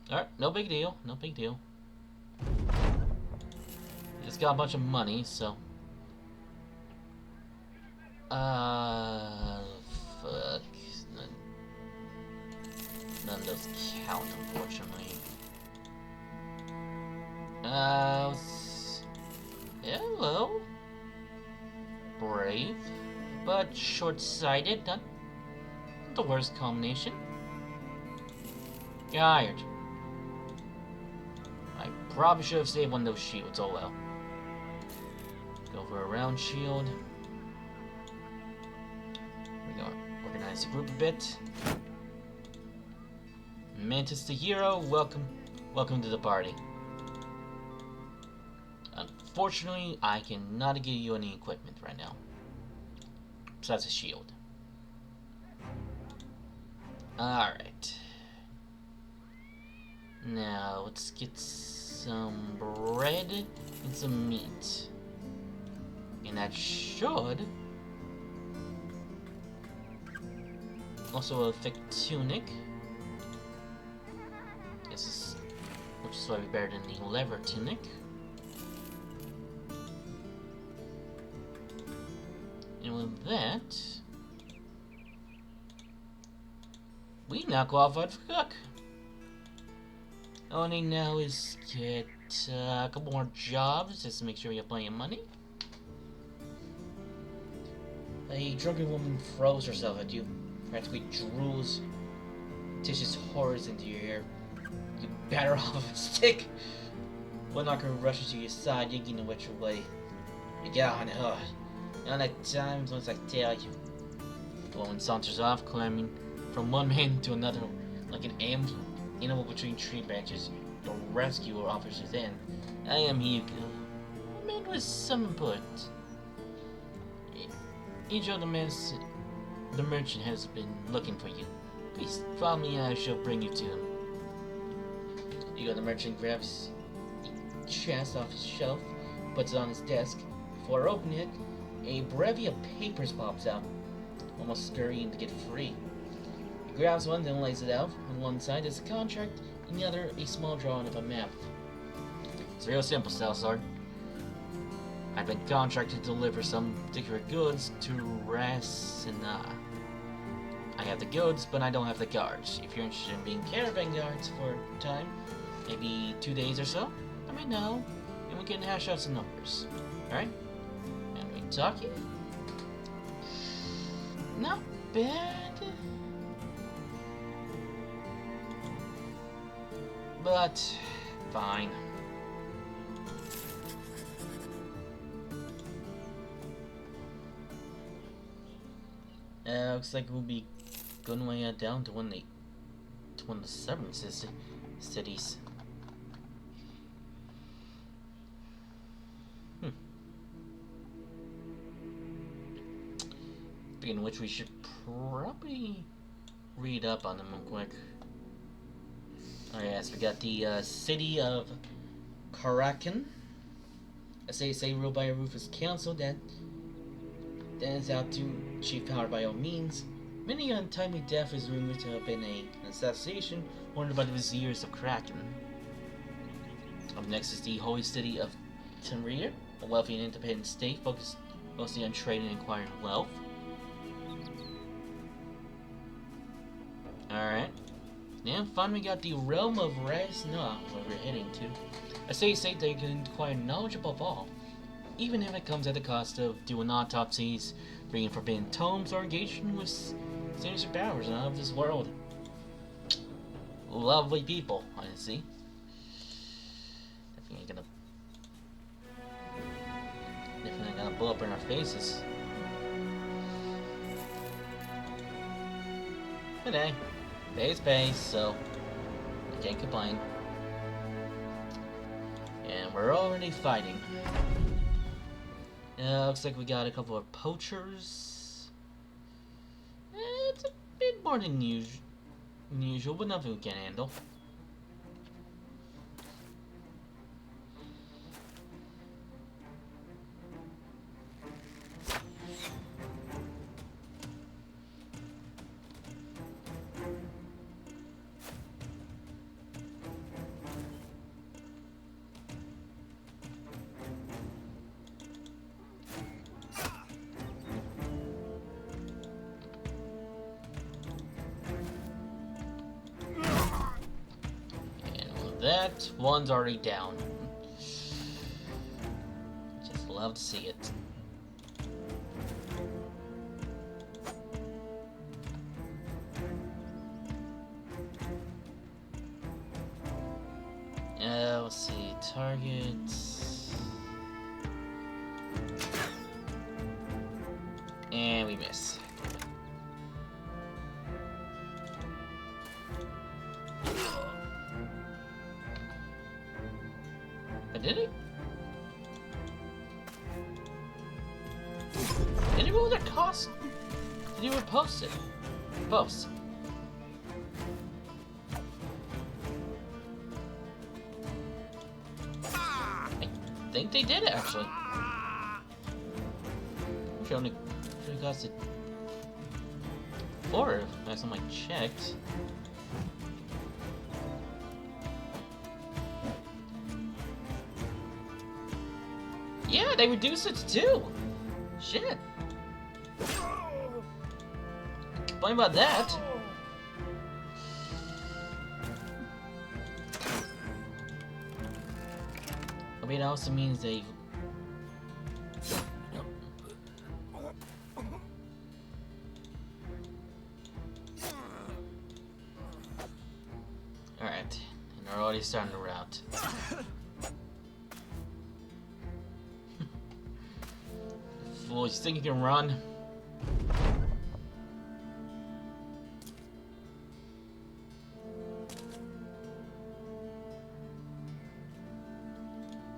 S1: Alright, no big deal, no big deal. It's got a bunch of money, so. Fuck. None of those count, unfortunately. Hello. Brave, but short-sighted. Not the worst combination. You're hired. I probably should have saved one of those shields, oh well. Go for a round shield. We're gonna organize the group a bit. Mantis the hero, welcome to the party. Unfortunately, I cannot give you any equipment right now. Besides a shield. Alright. Now, let's get some bread and some meat. And that should... also a thick tunic. Which is slightly better than the leather tunic. And with that, we now qualified for cook. All I need now is get a couple more jobs just to make sure we have plenty of money. A drunken woman throws herself at you, practically drools tissues horrors into your hair. You batter off of a stick. One knocker rushes to your side, yanking the witch away. You get on her. And at times, once I tell you. The woman saunters off, climbing from one man to another like an animal between tree branches. Your rescuer offers his hand. I am Hugo. A man with some importance. Each of the merchant has been looking for you. Please follow me and I shall bring you to him. Hugo the merchant grabs a chest off his shelf, puts it on his desk. Before opening it, a bevy of papers pops out, almost scurrying to get free. He grabs one, then lays it out. On one side is a contract, and the other a small drawing of a map. It's real simple, Salazar. I've been contracted to deliver some particular goods to Rasina. I have the goods, but I don't have the guards. If you're interested in being caravan guards for a time, maybe 2 days or so, let me know, and we can hash out some numbers. Alright? And we talking? Not bad. But, fine. Looks like we'll be going way down to one of the southern cities. Speaking of which, we should probably read up on them real quick. Oh yes, we got the city of Karakin. A city ruled by a ruthless council that is out to achieve power by all means. Many untimely death is rumored to have been an assassination ordered by the viziers of Kraken. Up next is the holy city of Tamrir, a wealthy and independent state focused mostly on trade and acquiring wealth. Alright. And finally we got the realm of Rasna, where we're heading to. A state that you can acquire knowledge above all, even if it comes at the cost of doing autopsies, bringing forbidden tomes, or engaging with sinister powers out of this world. Lovely people, I see. Definitely gonna blow up in our faces. But hey, pay's pay, so I can't complain. And we're already fighting. Looks like we got a couple of poachers. It's a bit more than usual, but nothing we can't handle. That one's already down. Just love to see it. Let's see, targets. And we miss. Did he? Did he roll their cost? Did he repulse it? Repulse. I think they did it actually. Should only cost it 4 last time I checked. Yeah, they reduced it to 2. Shit. Complain about that. I mean, it also means they. Alright, and they're already starting to rout. Fool, you think you can run?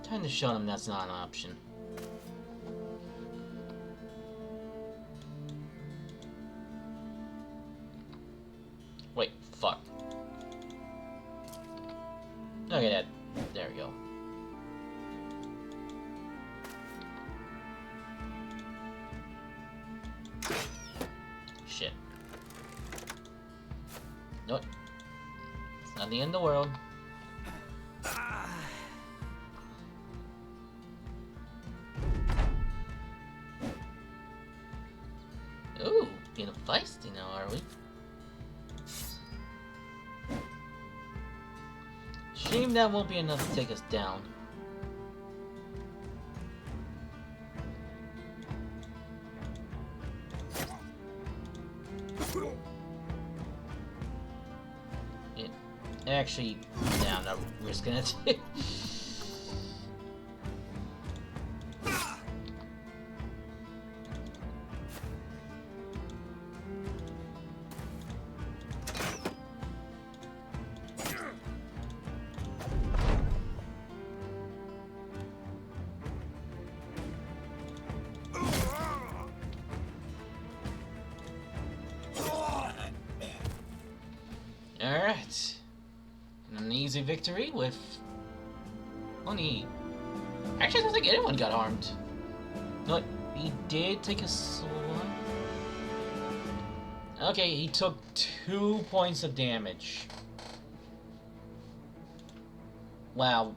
S1: Time to show them that's not an option. Wait, fuck. Okay, that. There we go. Shit. Nope. It's not the end of the world. Ooh, getting feisty now, are we? Shame that won't be enough to take us down. Actually, yeah, I'm not risking it. Alright. An easy victory with only. Actually, I don't think anyone got harmed. No, he did take a sword. Okay, he took 2 points of damage. Wow.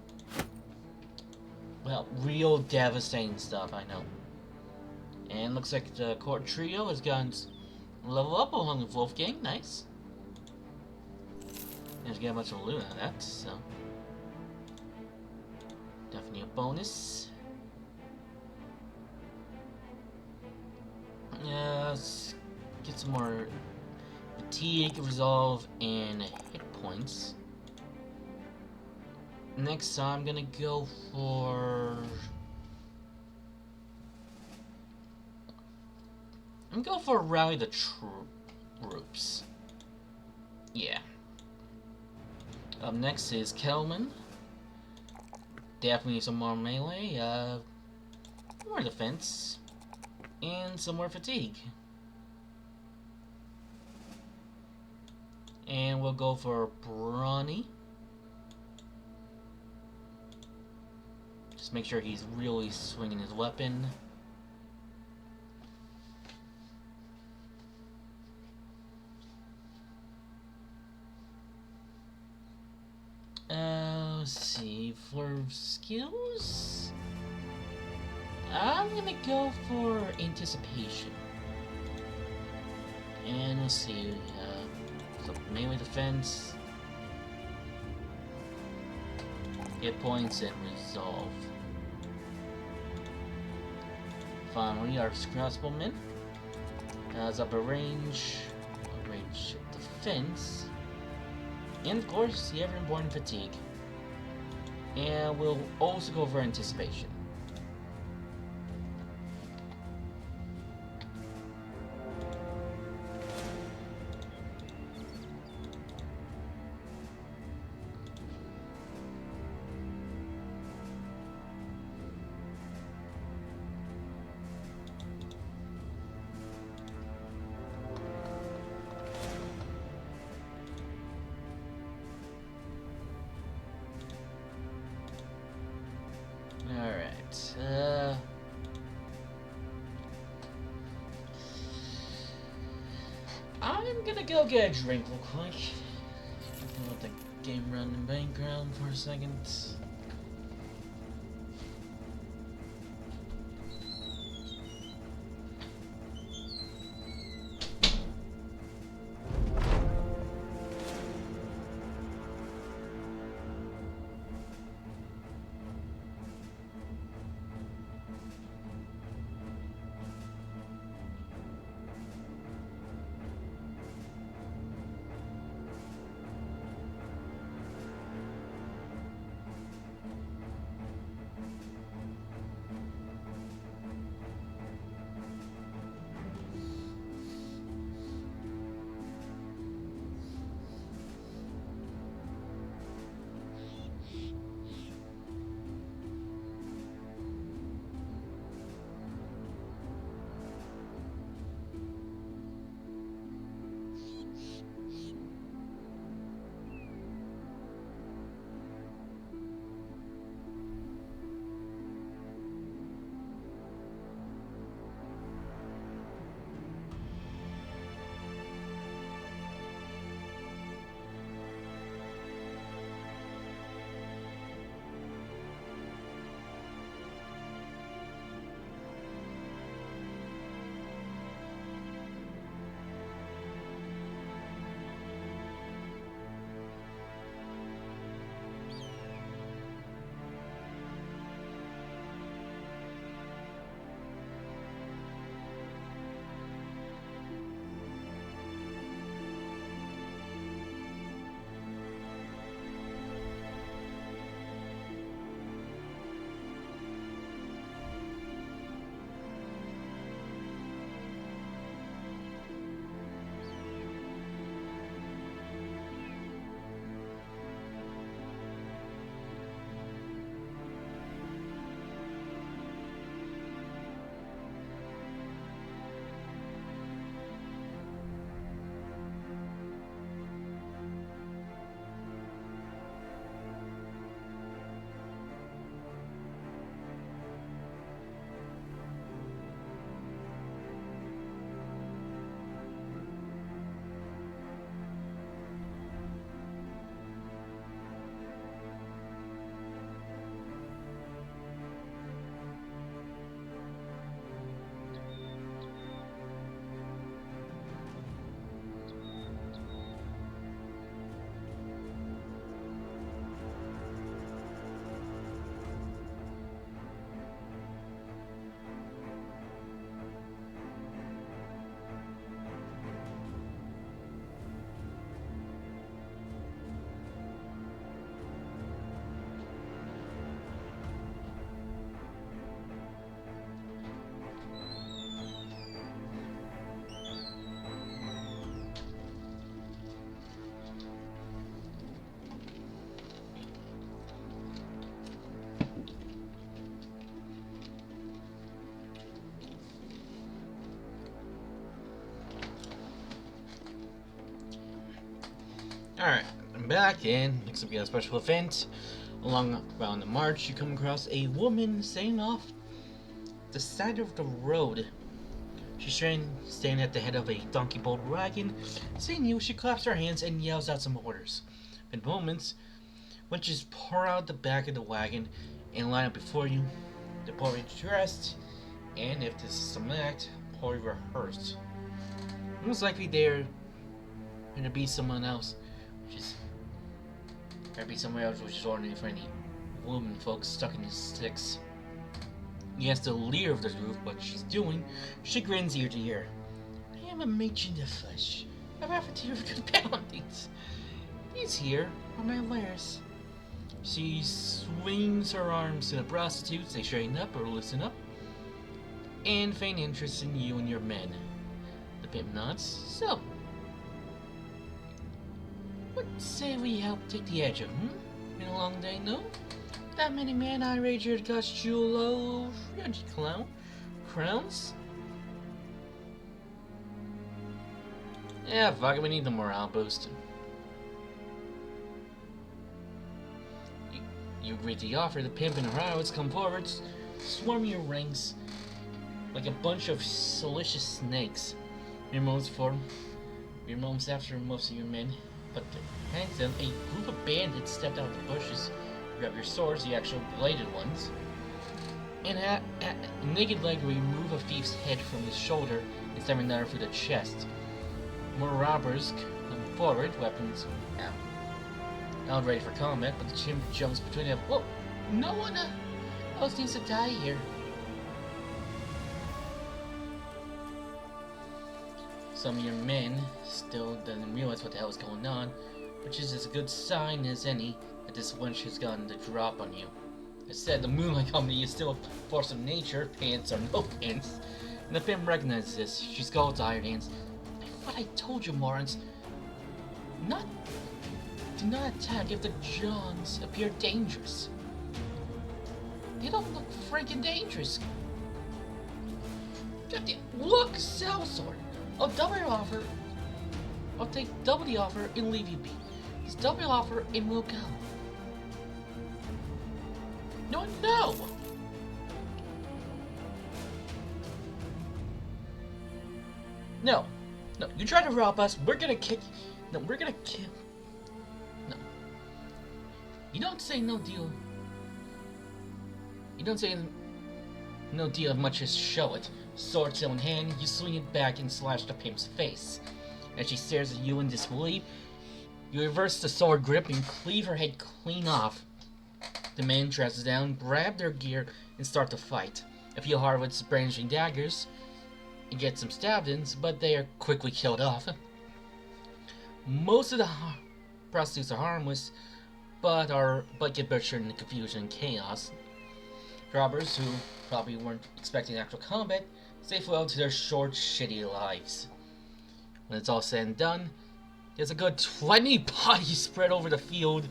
S1: Well, real devastating stuff, I know. And looks like the court trio has gotten level up along with Wolfgang. Nice. Didn't get much of a loot out of that, so definitely a bonus. Let's get some more fatigue, resolve, and hit points. Next, I'm gonna go for. I'm gonna go for rally the troops. Yeah. Up next is Kelman. Definitely some more melee, more defense, and some more fatigue. And we'll go for Brawny. Just make sure he's really swinging his weapon. Let's see, for skills, I'm gonna go for anticipation. And let's see, so melee defense. hit points, and resolve. Finally, our crossbowman has upper range, defense, and of course, the ever-important fatigue. And we'll also go over anticipation. Alright, I'm gonna go get a drink real quick. Let the game run in background for a second. Alright, I'm back, and next up we got a special event. Around the march, you come across a woman standing off the side of the road. She's standing at the head of a donkey-pulled wagon. Seeing you, she claps her hands and yells out some orders. In moments, wenches pour out the back of the wagon and line up before you. They're poorly dressed, and if this is some act, poorly rehearsed. Most likely they're gonna be someone else, which is somewhere else which is ordinary for any woman folks stuck in his sticks. He has to leer of the roof what she's doing. She grins ear to ear. I am a mage in the flesh. A profiteer of good bounties. These here are my wares. She swings her arms to the prostitutes. They straighten up or loosen up and feign interest in you and your men. The pimp nods. So, what say we help take the edge of, Been a long day, no? That many men I wagered cost you low crowns? Yeah, fuck it, we need the morale boost. You agree to the offer. The pimp and her harlots come forward, swarm your ranks like a bunch of salacious snakes. Your moments after most of your men, but hands them, a group of bandits stepped out of the bushes, grab your swords, the actual bladed ones, and at naked leg remove a thief's head from his shoulder and stab another through the chest. More robbers come forward, weapons out ready for combat, but the chimp jumps between them. Whoa! No one else needs to die here. Some of your men still doesn't realize what the hell is going on, which is as good sign as any that this wench has gotten the drop on you. As said, the Moonlight Company is still a force of nature, pants or no pants, and the pimp recognizes this. She scolds Iron Hands. What I told you, morons. Do not attack if the Johns appear dangerous. They don't look freaking dangerous. Look, sellsword. I'll double your offer. I'll take double the offer and leave you be. Just double your offer and we'll go. No. No, you try to rob us, we're gonna kick. No, we're gonna kill. No. You don't say no deal. You don't say no deal as much as show it. Sword still in hand, you swing it back and slash the pimp's face. As she stares at you in disbelief, you reverse the sword grip and cleave her head clean off. The men dresses down, grab their gear, and start to fight. A few harlots brandishing daggers and get some stab-ins, but they are quickly killed off. Most of the prostitutes are harmless, but get butchered in the confusion and chaos. Robbers, who probably weren't expecting actual combat, stay well to their short, shitty lives. When it's all said and done, there's a good 20 bodies spread over the field,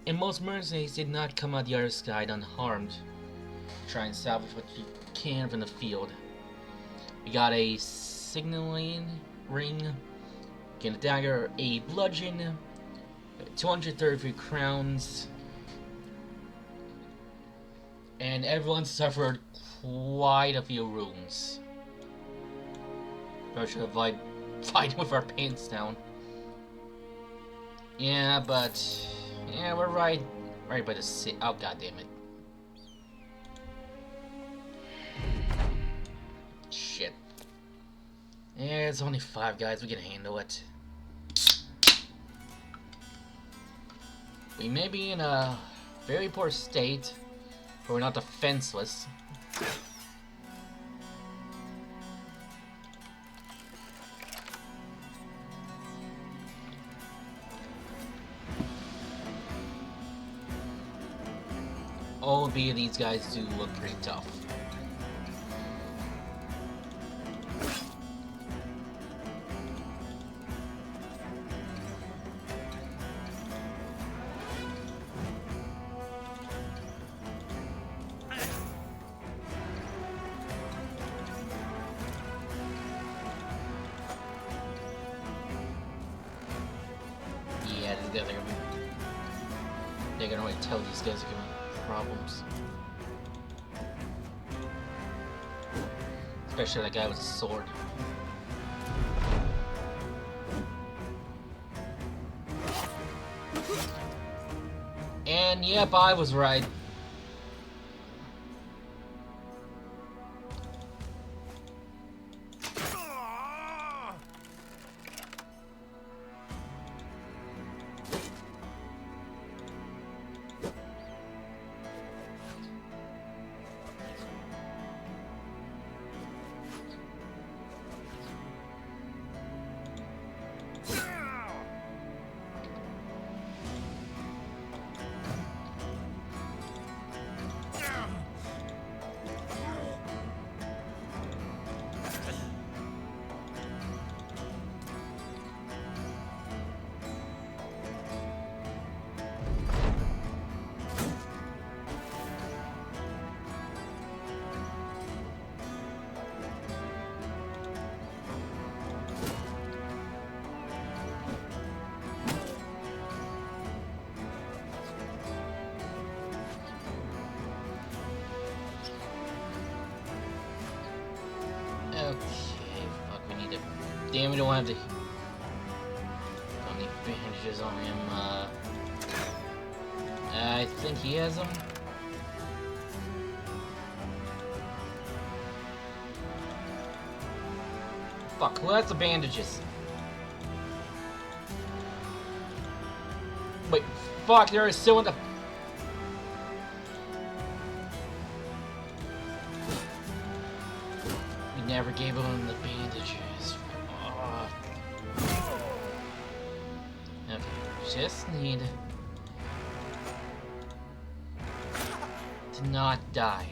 S1: and most mercenaries did not come out the other side unharmed. Try and salvage what you can from the field. We got a signaling ring, get a dagger, a bludgeon, 233 crowns, and everyone suffered quite a few wounds. Probably should avoid fighting with our pants down. Yeah, we're right by the city. Oh, god damn it. Shit. Yeah, it's only 5 guys, we can handle it. We may be in a very poor state, but we're not defenseless. Albeit these guys do look pretty tough. Yeah, these guys are gonna be... They can already tell these guys are gonna be problems. Especially that guy with a sword. And yep, I was right. Damn, we don't have the... Don't need bandages on him, I think he has them. Fuck, who has the bandages? Wait, fuck, there is still in the... We never gave him the bandages. Okay, just need to not die.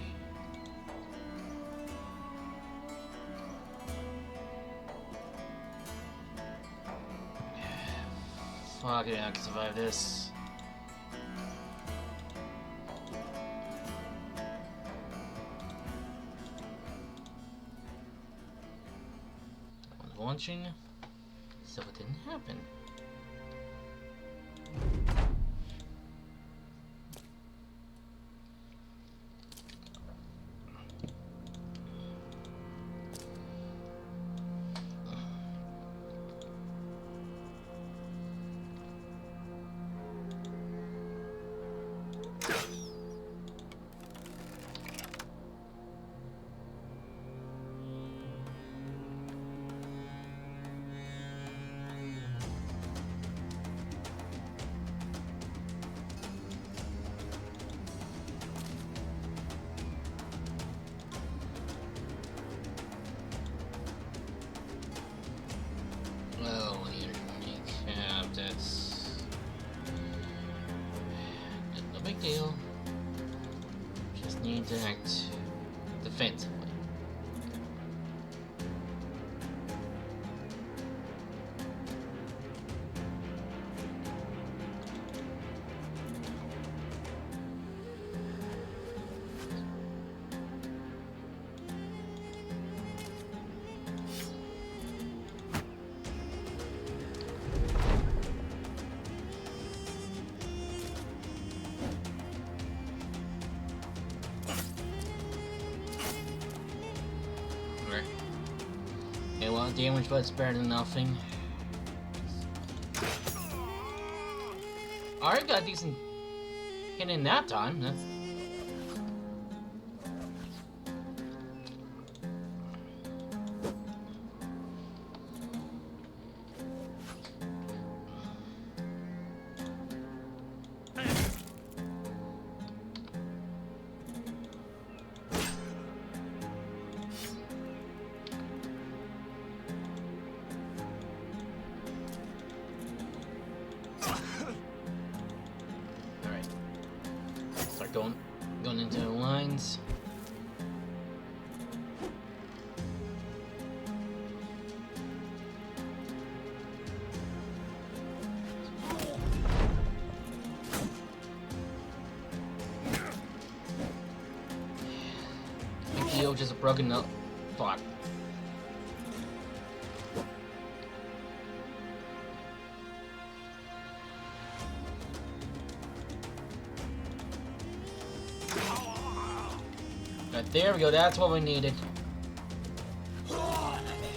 S1: Fuck it, I can survive this. I was launching, so it didn't happen. No big deal. Just need to act defensively. Okay, well, damage, but it's better than nothing. Alright, got a decent hit in that time. That's... Going into the lines. Big deal, just a broken up. Fuck. There we go, that's what we needed.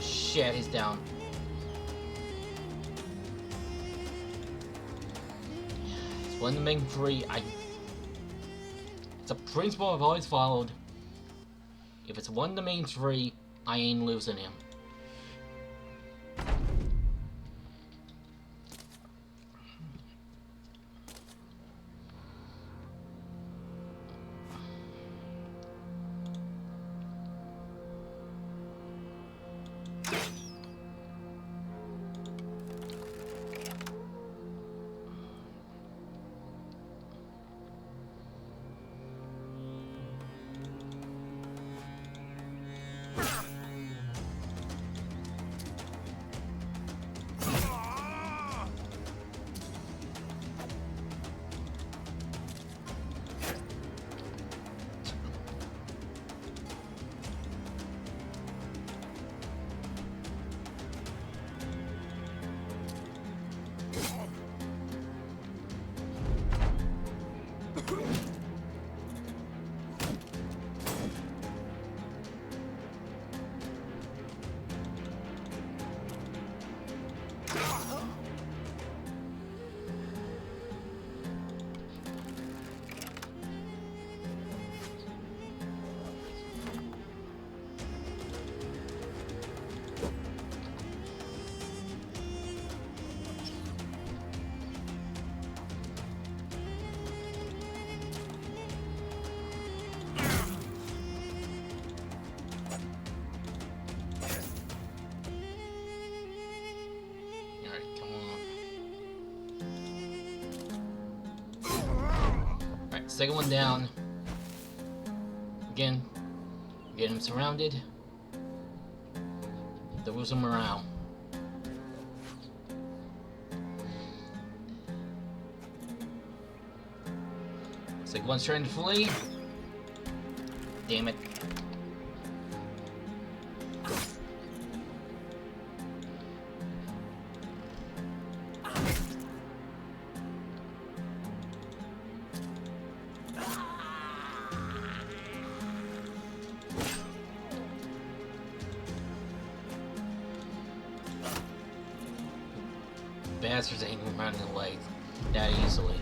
S1: Shit, he's down. It's one of the main three. It's a principle I've always followed. If it's one of the main three, I ain't losing him. second one down. Again, get him surrounded. There was a morale. Second one's trying to flee. Damn it. Bastards ain't running away that easily.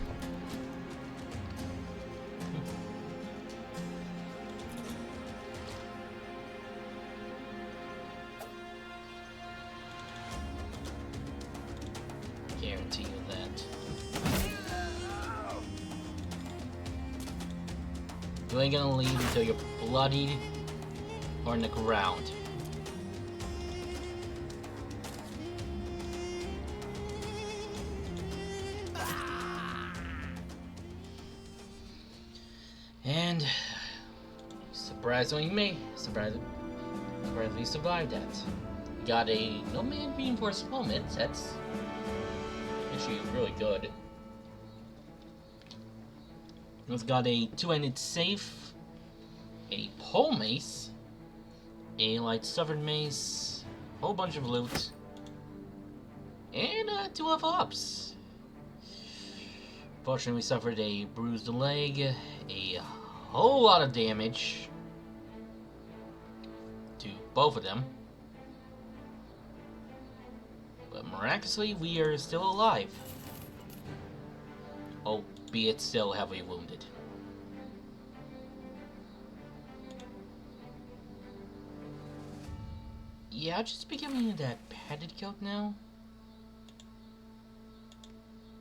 S1: Guarantee you that. You ain't gonna leave until you're bloodied or in the ground. And surprisingly surprisingly survived that. Got a no man reinforced helmet. That's actually really good. It's got a two-handed safe, a pole mace, a light stubborn mace, a whole bunch of loot, and 2 level ups. Fortunately, we suffered a bruised leg, a whole lot of damage to both of them. But miraculously, we are still alive. Albeit still heavily wounded. Yeah, I'll just be giving you that padded coat now.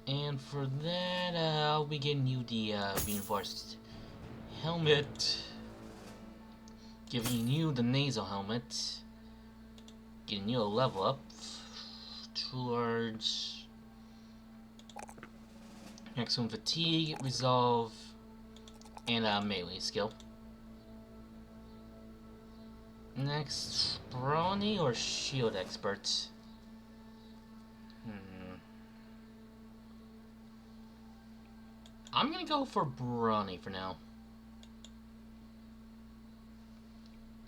S1: And for that, I'll be getting you the reinforced helmet. Giving you the nasal helmet. Getting you a level up. Towards maximum fatigue, resolve, and melee skill. Next, brawny or shield expert? I'm gonna go for brawny for now.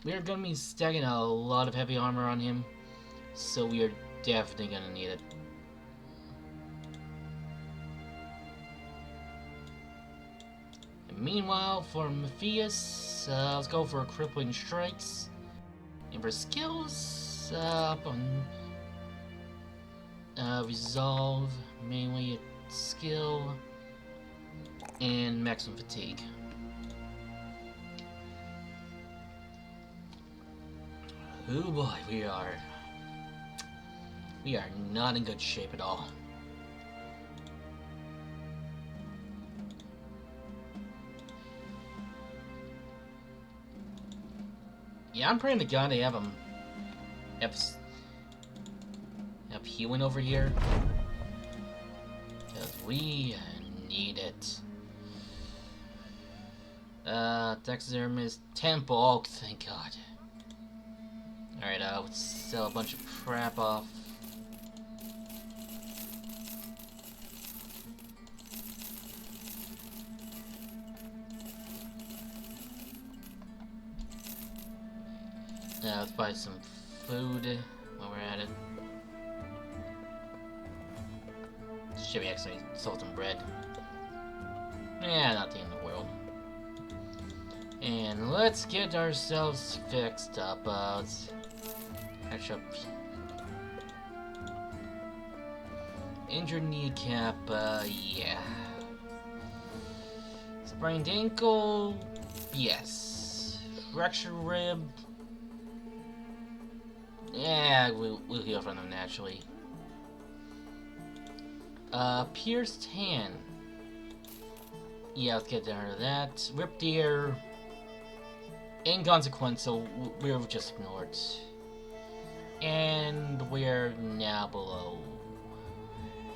S1: We are gonna be stacking a lot of heavy armor on him, so we are definitely gonna need it. And meanwhile, for Matthias, let's go for crippling strikes. And for skills, up on resolve, melee skill, and maximum fatigue. Oh boy, we are not in good shape at all. Yeah, I'm praying to God they have healing over here, because we need it. Taxidermist temple. Oh, thank God. Alright, let's sell a bunch of crap off. Let's buy some food while we're at it. Should we actually sold some bread? Yeah, not the end of the world. And let's get ourselves fixed up. Let's catch up. Injured kneecap, yeah. Sprained ankle, yes. Fractured rib, yeah, we'll heal from them naturally. Pierced hand. Yeah, let's get rid of that. Ripped ear. Inconsequential. We're just ignored. And we're now below.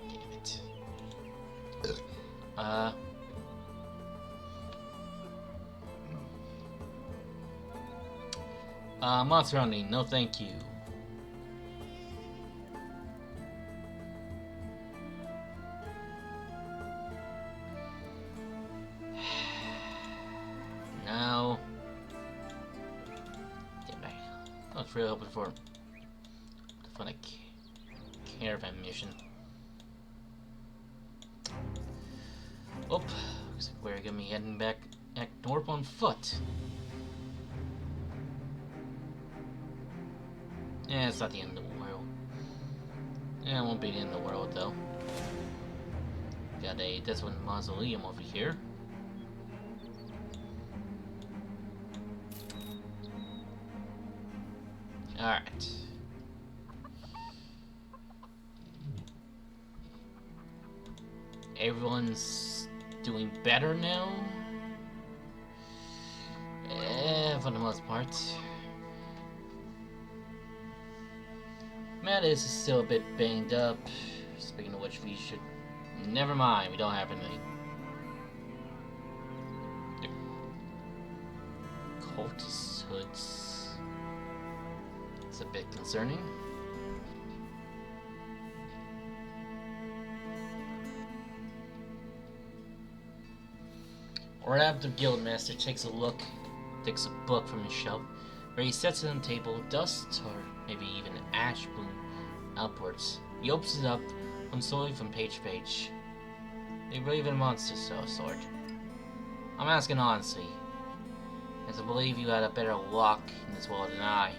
S1: Damn it. Monster hunting, no thank you. Now... Damn it. I was really hoping for a caravan mission. Oh, looks like we're gonna be heading back north on foot. Yeah, it's not the end of the world. Yeah, it won't be the end of the world though. Got a Desolate Mausoleum over here. Alright. Everyone's doing better now. For the most part. Mattis is still a bit banged up. Speaking of which, we should... Never mind, we don't have any. Cultist hoods. It's a bit concerning. Orab the Guildmaster takes a book from his shelf, where he sets it on the table, dust or maybe even ash bloom upwards. He opens it up, slowly from page to page. They believe in monsters, sword. I'm asking honestly, as I believe you had a better luck in this world than I.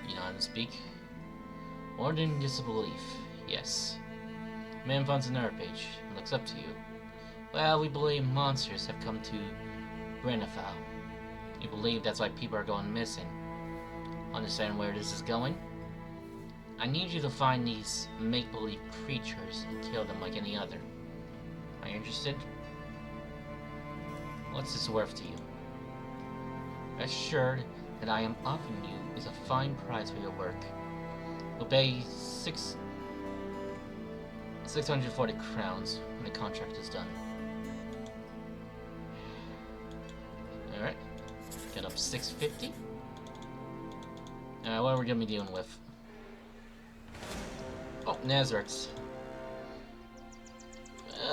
S1: You know how to speak? More than disbelief, yes. Man finds another page and looks up to you. Well, we believe monsters have come to Brenifal. We believe that's why people are going missing. Understand where this is going? I need you to find these make-believe creatures and kill them like any other. Are you interested? What's this worth to you? Assured that I am offering you is a fine price for your work. We'll pay 640 crowns when the contract is done. Alright. Get up 650. What are we gonna be dealing with? Oh, Nazareth.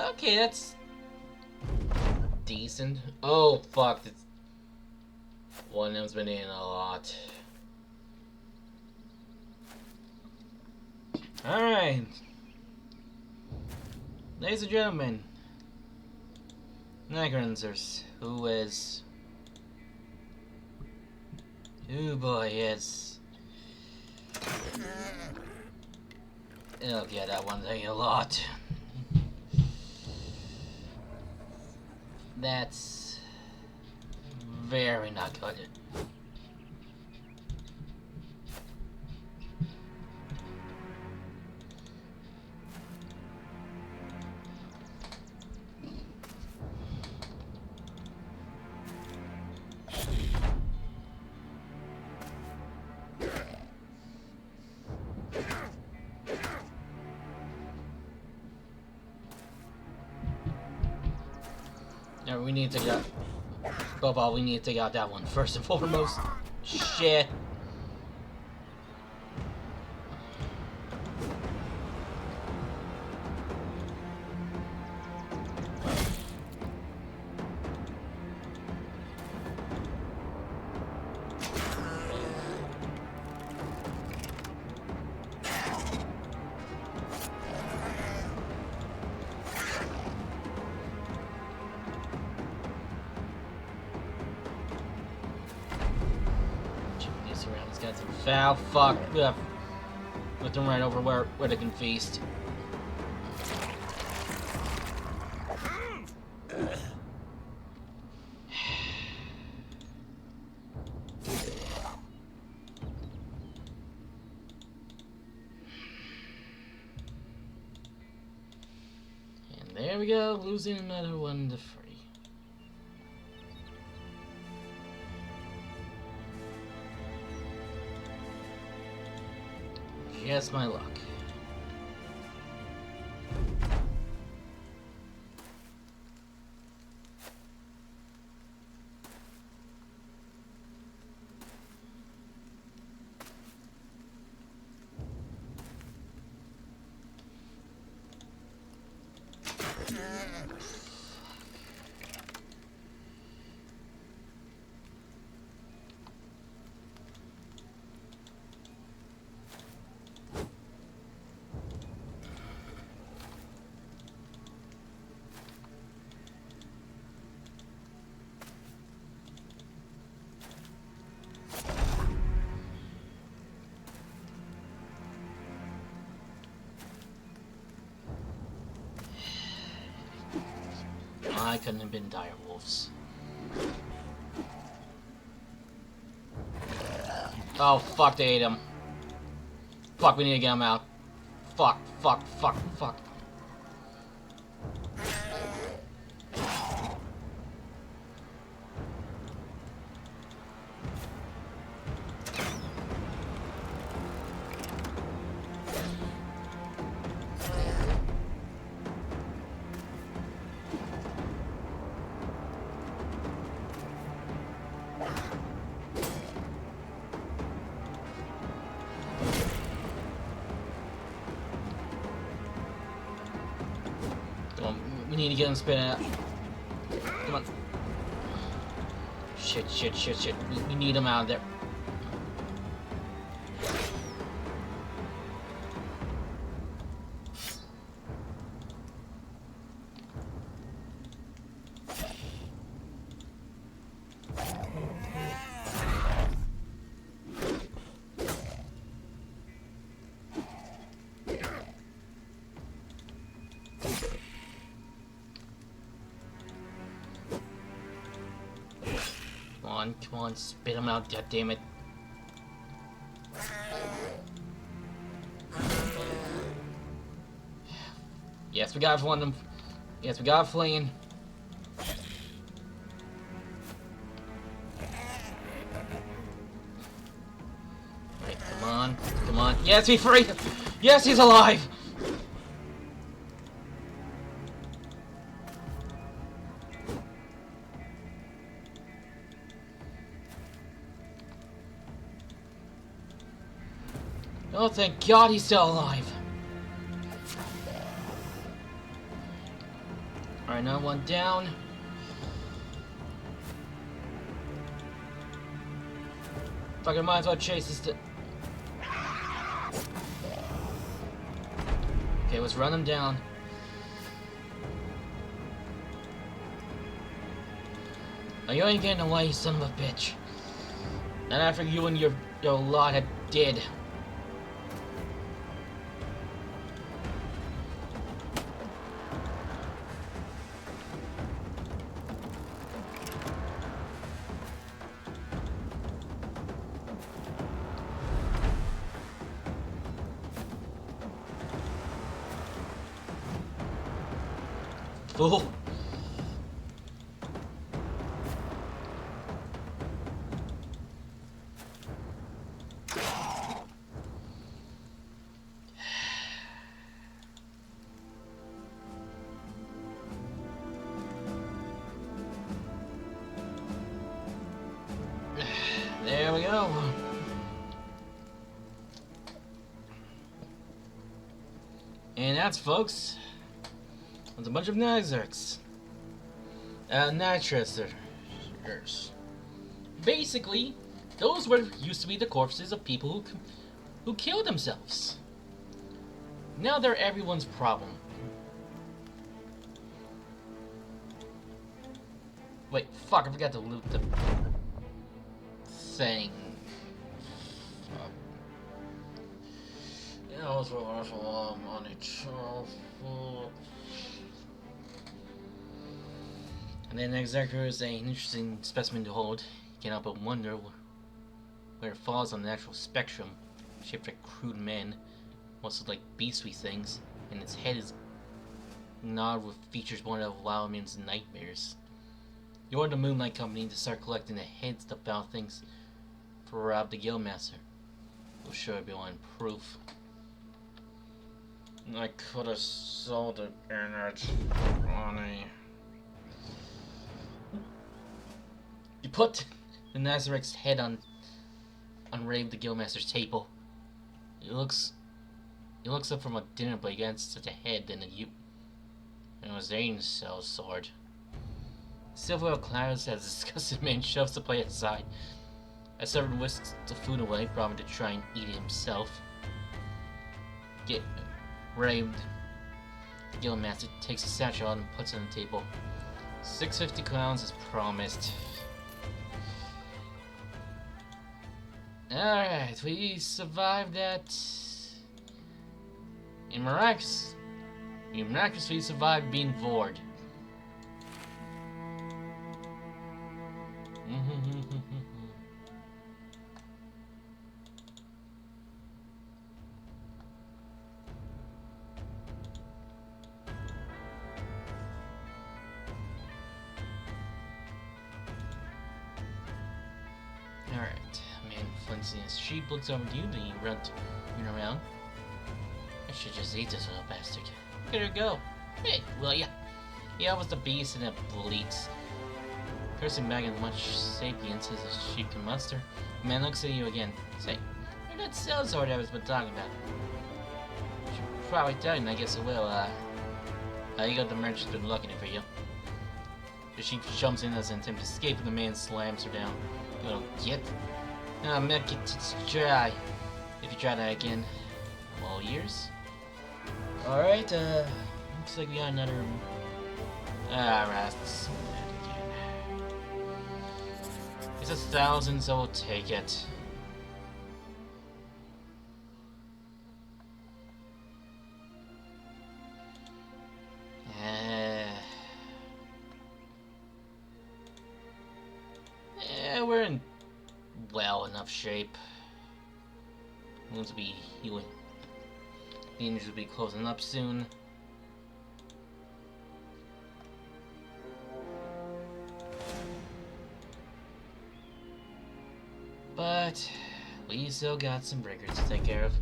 S1: Okay, that's decent. Oh, fuck. One of them's been in a lot. Alright. Ladies and gentlemen. Nagranzers, who is... Oh boy, yes. Oh yeah, that one's a lot. That's very not good. Now we need to get... Above all, we need to take out that one first and foremost. Shit. Foul, fuck. Ugh. Put them right over where they can feast. And there we go, losing another one to free. Just my luck. I couldn't have been dire wolves. Oh, fuck, they ate him. Fuck, we need to get him out. Fuck, fuck, fuck, fuck. We need to get him spinning out. Come on. Shit, shit, shit, shit. We need him out of there. Come on, spit him out, goddammit. Yes, we got one of them. Yes, we got fleeing. Right, come on, come on. Yes, he's free! Yes, he's alive! Oh, thank God he's still alive. Alright, another one down. Fucking might as well chase this. Okay, let's run him down. Now you ain't getting away, you son of a bitch. Not after you and your lot are dead. Fool. There we go. And that's, folks, it's a bunch of Nazarks. Nitrous. Basically, those were used to be the corpses of people who killed themselves. Now they're everyone's problem. Wait, fuck, I forgot to loot the thing. Yeah, that was a lot of money. And then Executor is an interesting specimen to hold. You can't help but wonder where it falls on the natural spectrum, shaped like crude men, also like beastly things, and its head is gnawed with features born out of wild man's nightmares. You ordered the Moonlight Company to start collecting the heads of foul things for Rob the Guildmaster. We'll sure be on proof. I could have sold it in it, Ronnie. You put the Nazareth's head on Rave the Guildmaster's table. It looks up from a dinner plate against such a head than it was Zane's sword. Silver clouds as a disgusted man shoves the plate aside. A servant whisks the food away, probably to try and eat it himself. Raved. The Guildmaster takes a satchel out and puts it on the table. 650 crowns as promised. Alright, we survived that. We miraculously survived being bored. Alright, man flints in his sheep, looks over to you, then you run around. I should just eat this little bastard. Look at her go. Hey, will ya? Yeah, I was the beast and it bleats. Cursing back in much sapience as a sheep can muster. The man looks at you again. Say, you're that sellsword I was been talking about. Should probably tell you, I guess it will. You got the merchant's been looking for you. The sheep jumps in as an attempt to escape, and the man slams her down. You little git. I'll make it try. If you try that again, I'm all ears. Alright, looks like we got another. Alright, let's do that again. It's 1,000, so we'll take it. We're in well enough shape. Wounds will be healing. The injuries will be closing up soon. But we still got some breakers to take care of.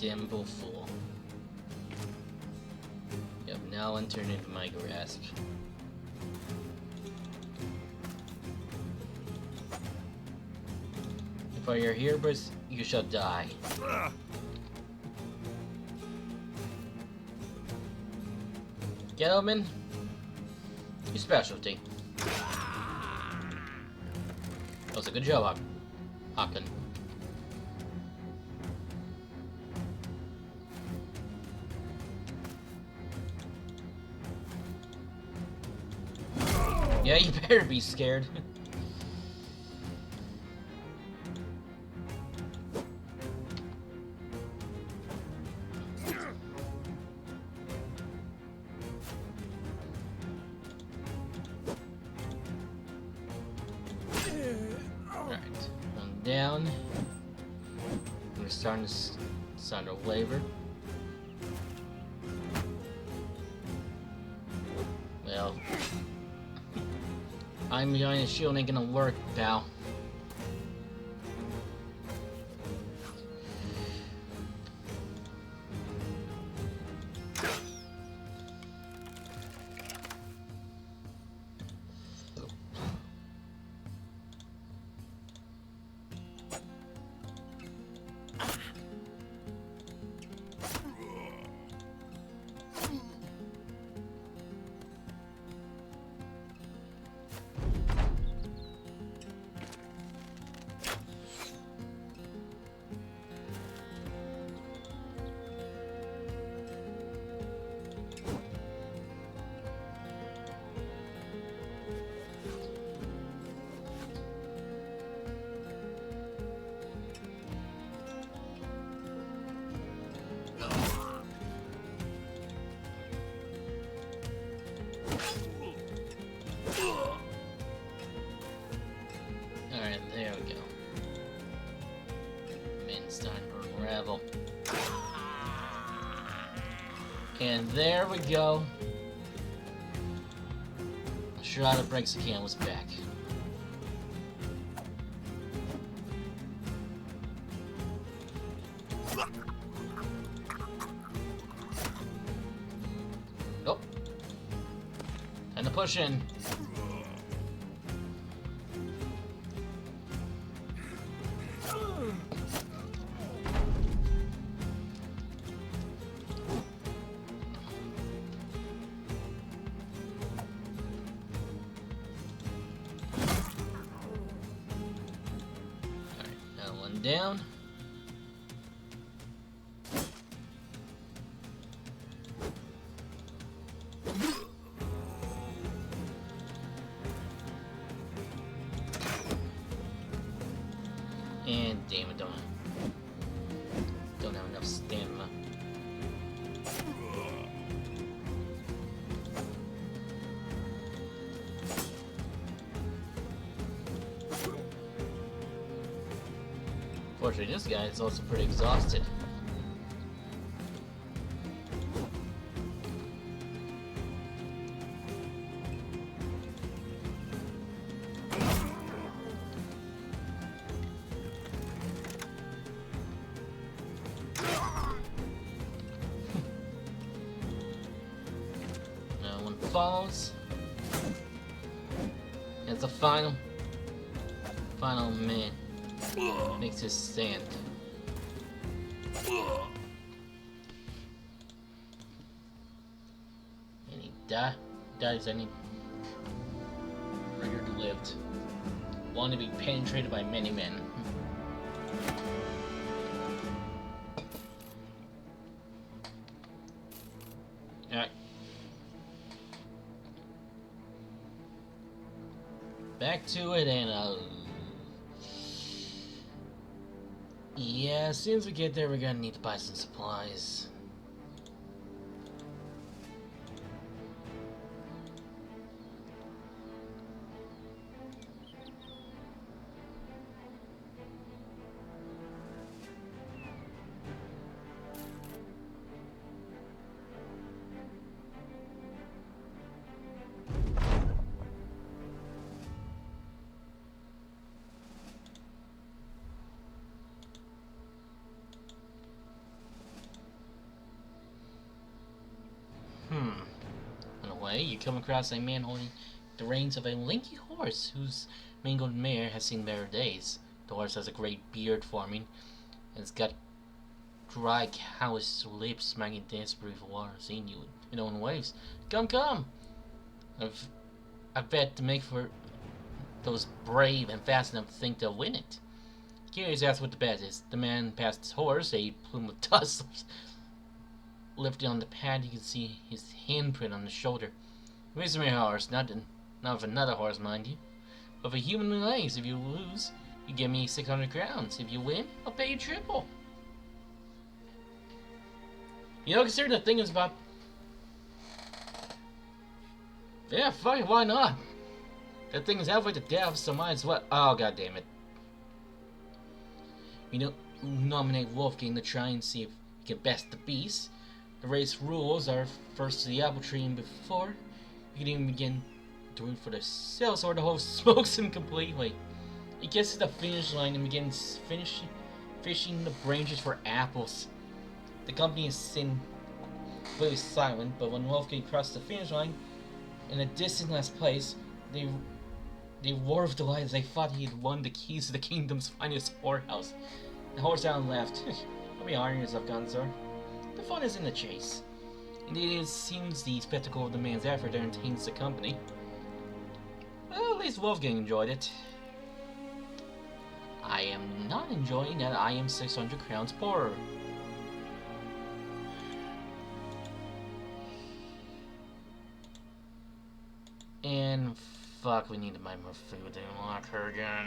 S1: Dimble Fool. You have now entered into my grasp. If I are here, but you shall die. Gentlemen, your specialty. That was a good job, Hawken. Yeah, you better be scared. Alright, one down. We're starting to sound a labor. Well, I'm behind the shield ain't gonna work, pal. Alright, there we go. Min's starting to unravel. And there we go. Shroud of Breaks the Canvas back. Oh. Time to push in. One down. And damn it, don't have enough stamina. Fortunately, this guy is also pretty exhausted. One falls. It's the final man. Makes his stand. And he dies any murdered lived. Want to be penetrated by many men. Alright. Back to it, and yeah, as soon as we get there, we're gonna need to buy some supplies. In a way, you come across a man holding the reins of a lanky horse whose mangled mare has seen better days. The horse has a great beard forming, and it's got dry, calloused lips smacking desperately for water, seeing you in own waves. Come! I bet to make for those brave and fast enough to think they'll win it. Curious as what the bet is. The man passed his horse, a plume of dust lifted on the pad. You can see his handprint on the shoulder. Raise my horse, not of another horse, mind you, but of a human legs. If you lose, you give me 600 crowns. If you win, I'll pay you triple. You know, consider the thing is about. Yeah, fuck it, why not? That thing is halfway to death, so might as well. Oh, god damn it. You know, nominate Wolfgang to try and see if he can best the beast. The race rules are first to the apple tree, and before you can even begin to root for the sales or the host smokes him completely. He gets to the finish line and begins fishing the branches for apples. The company is completely silent, but when Wolfgang crosses the finish line in a distant last place, they roar with delight as they thought he had won the keys to the kingdom's finest whorehouse. The horse down left. Don't be hard on yourself, Gonzor. The fun is in the chase. Indeed, it seems the spectacle of the man's effort entertains the company. Well, at least Wolfgang enjoyed it. I am not enjoying that I am 600 crowns poorer. And fuck, we need to buy more food and lock her again.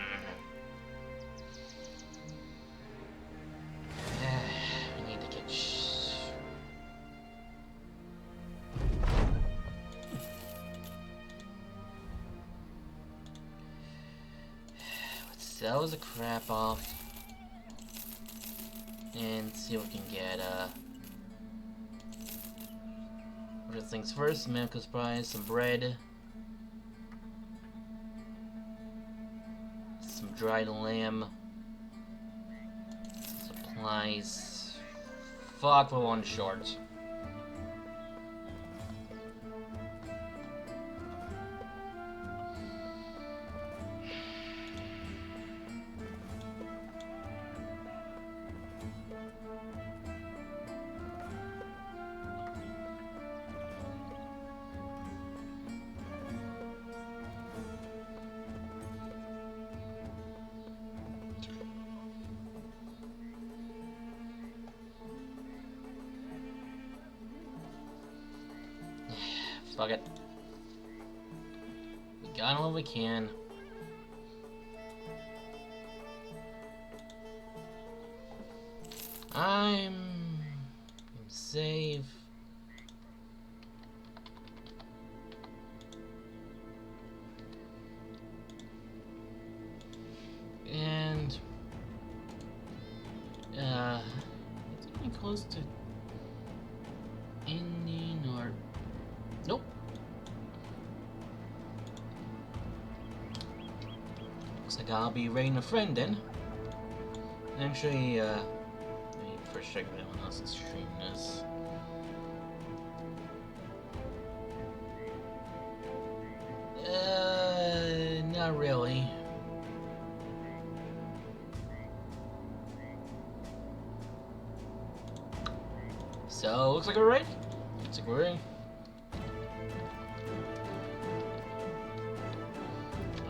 S1: We need to get let's sell the crap off and see what we can get. First things first, medical supplies, some bread, some dried lamb, supplies. Fuck, we're one short. Fuck it. We got all we can. I'm safe. And it's getting close to ending or nope. Looks like I'll be raiding a friend then. Actually, let me first check if anyone else is streaming this. Not really. So, looks like we're right. Looks like we're in.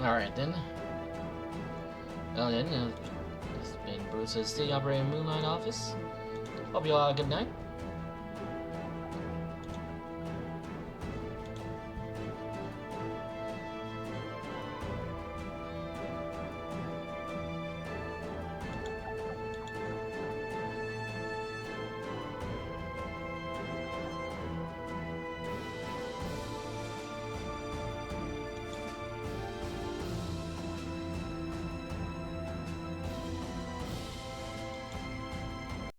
S1: Alright then. Well then, this has been Bruce's City Operator Moonlight Office. Hope you all have a good night.